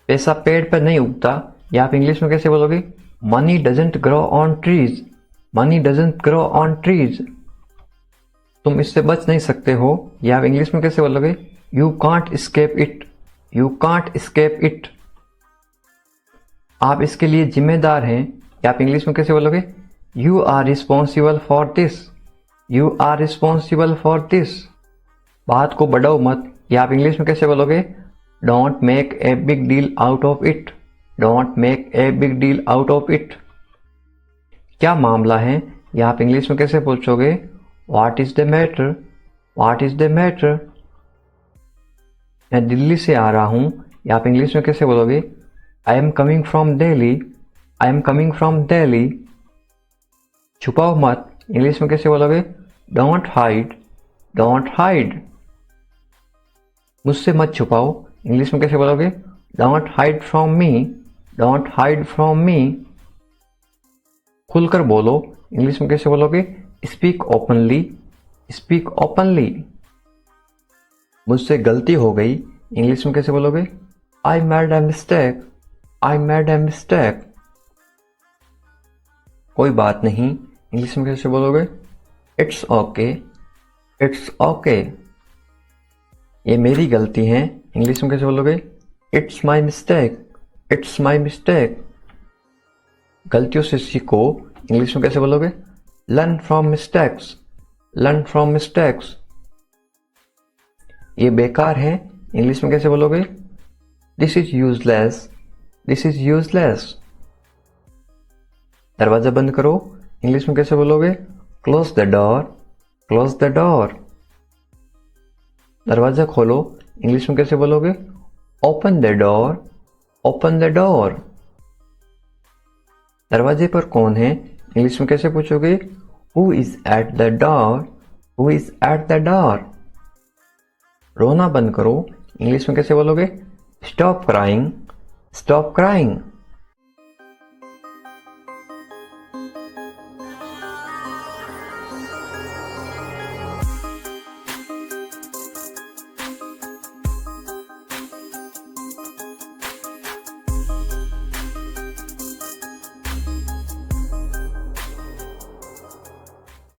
पैसा पेड़ पर नहीं उगता, या आप इंग्लिश में कैसे बोलोगे? Money doesn't grow on trees, money doesn't grow on trees. तुम इससे बच नहीं सकते हो, या आप इंग्लिश में कैसे बोलोगे? You can't escape it, you can't escape it. आप इसके लिए जिम्मेदार हैं, या आप इंग्लिश में कैसे बोलोगे? You are responsible for this, you are responsible for this. बात को बढ़ाओ मत, या आप इंग्लिश में कैसे बोलोगे? Don't make a big deal out of it, don't make a big deal out of it. क्या मामला है, या आप इंग्लिश में कैसे पूछोगे? What is the matter, what is the matter. मैं दिल्ली से आ रहा हूं, या आप इंग्लिश में कैसे बोलोगे? I am coming from Delhi, I am coming from Delhi. छुपाओ मत, इंग्लिश में कैसे बोलोगे? Don't hide, don't hide. मुझसे मत छुपाओ, इंग्लिश में कैसे बोलोगे? Don't hide from me, don't hide from me. खुलकर बोलो, इंग्लिश में कैसे बोलोगे? Speak openly, speak openly. मुझसे गलती हो गई, इंग्लिश में कैसे बोलोगे? I made a mistake, I made a mistake. कोई बात नहीं, इंग्लिश में कैसे बोलोगे? It's okay, it's okay. ये मेरी गलती है, इंग्लिश में कैसे बोलोगे? It's my mistake, it's my mistake. गलतियों से सीखो, इंग्लिश में कैसे बोलोगे? Learn from mistakes, learn from mistakes. ये बेकार है, इंग्लिश में कैसे बोलोगे? This is useless, this is useless. दरवाजा बंद करो, इंग्लिश में कैसे बोलोगे? Close the door, close the door. दरवाजा खोलो, इंग्लिश में कैसे बोलोगे? Open the door, open the door. दरवाजे पर कौन है, इंग्लिश में कैसे पूछोगे? Who is at the door, who is at the door. रोना बंद करो, इंग्लिश में कैसे बोलोगे? Stop crying, stop crying.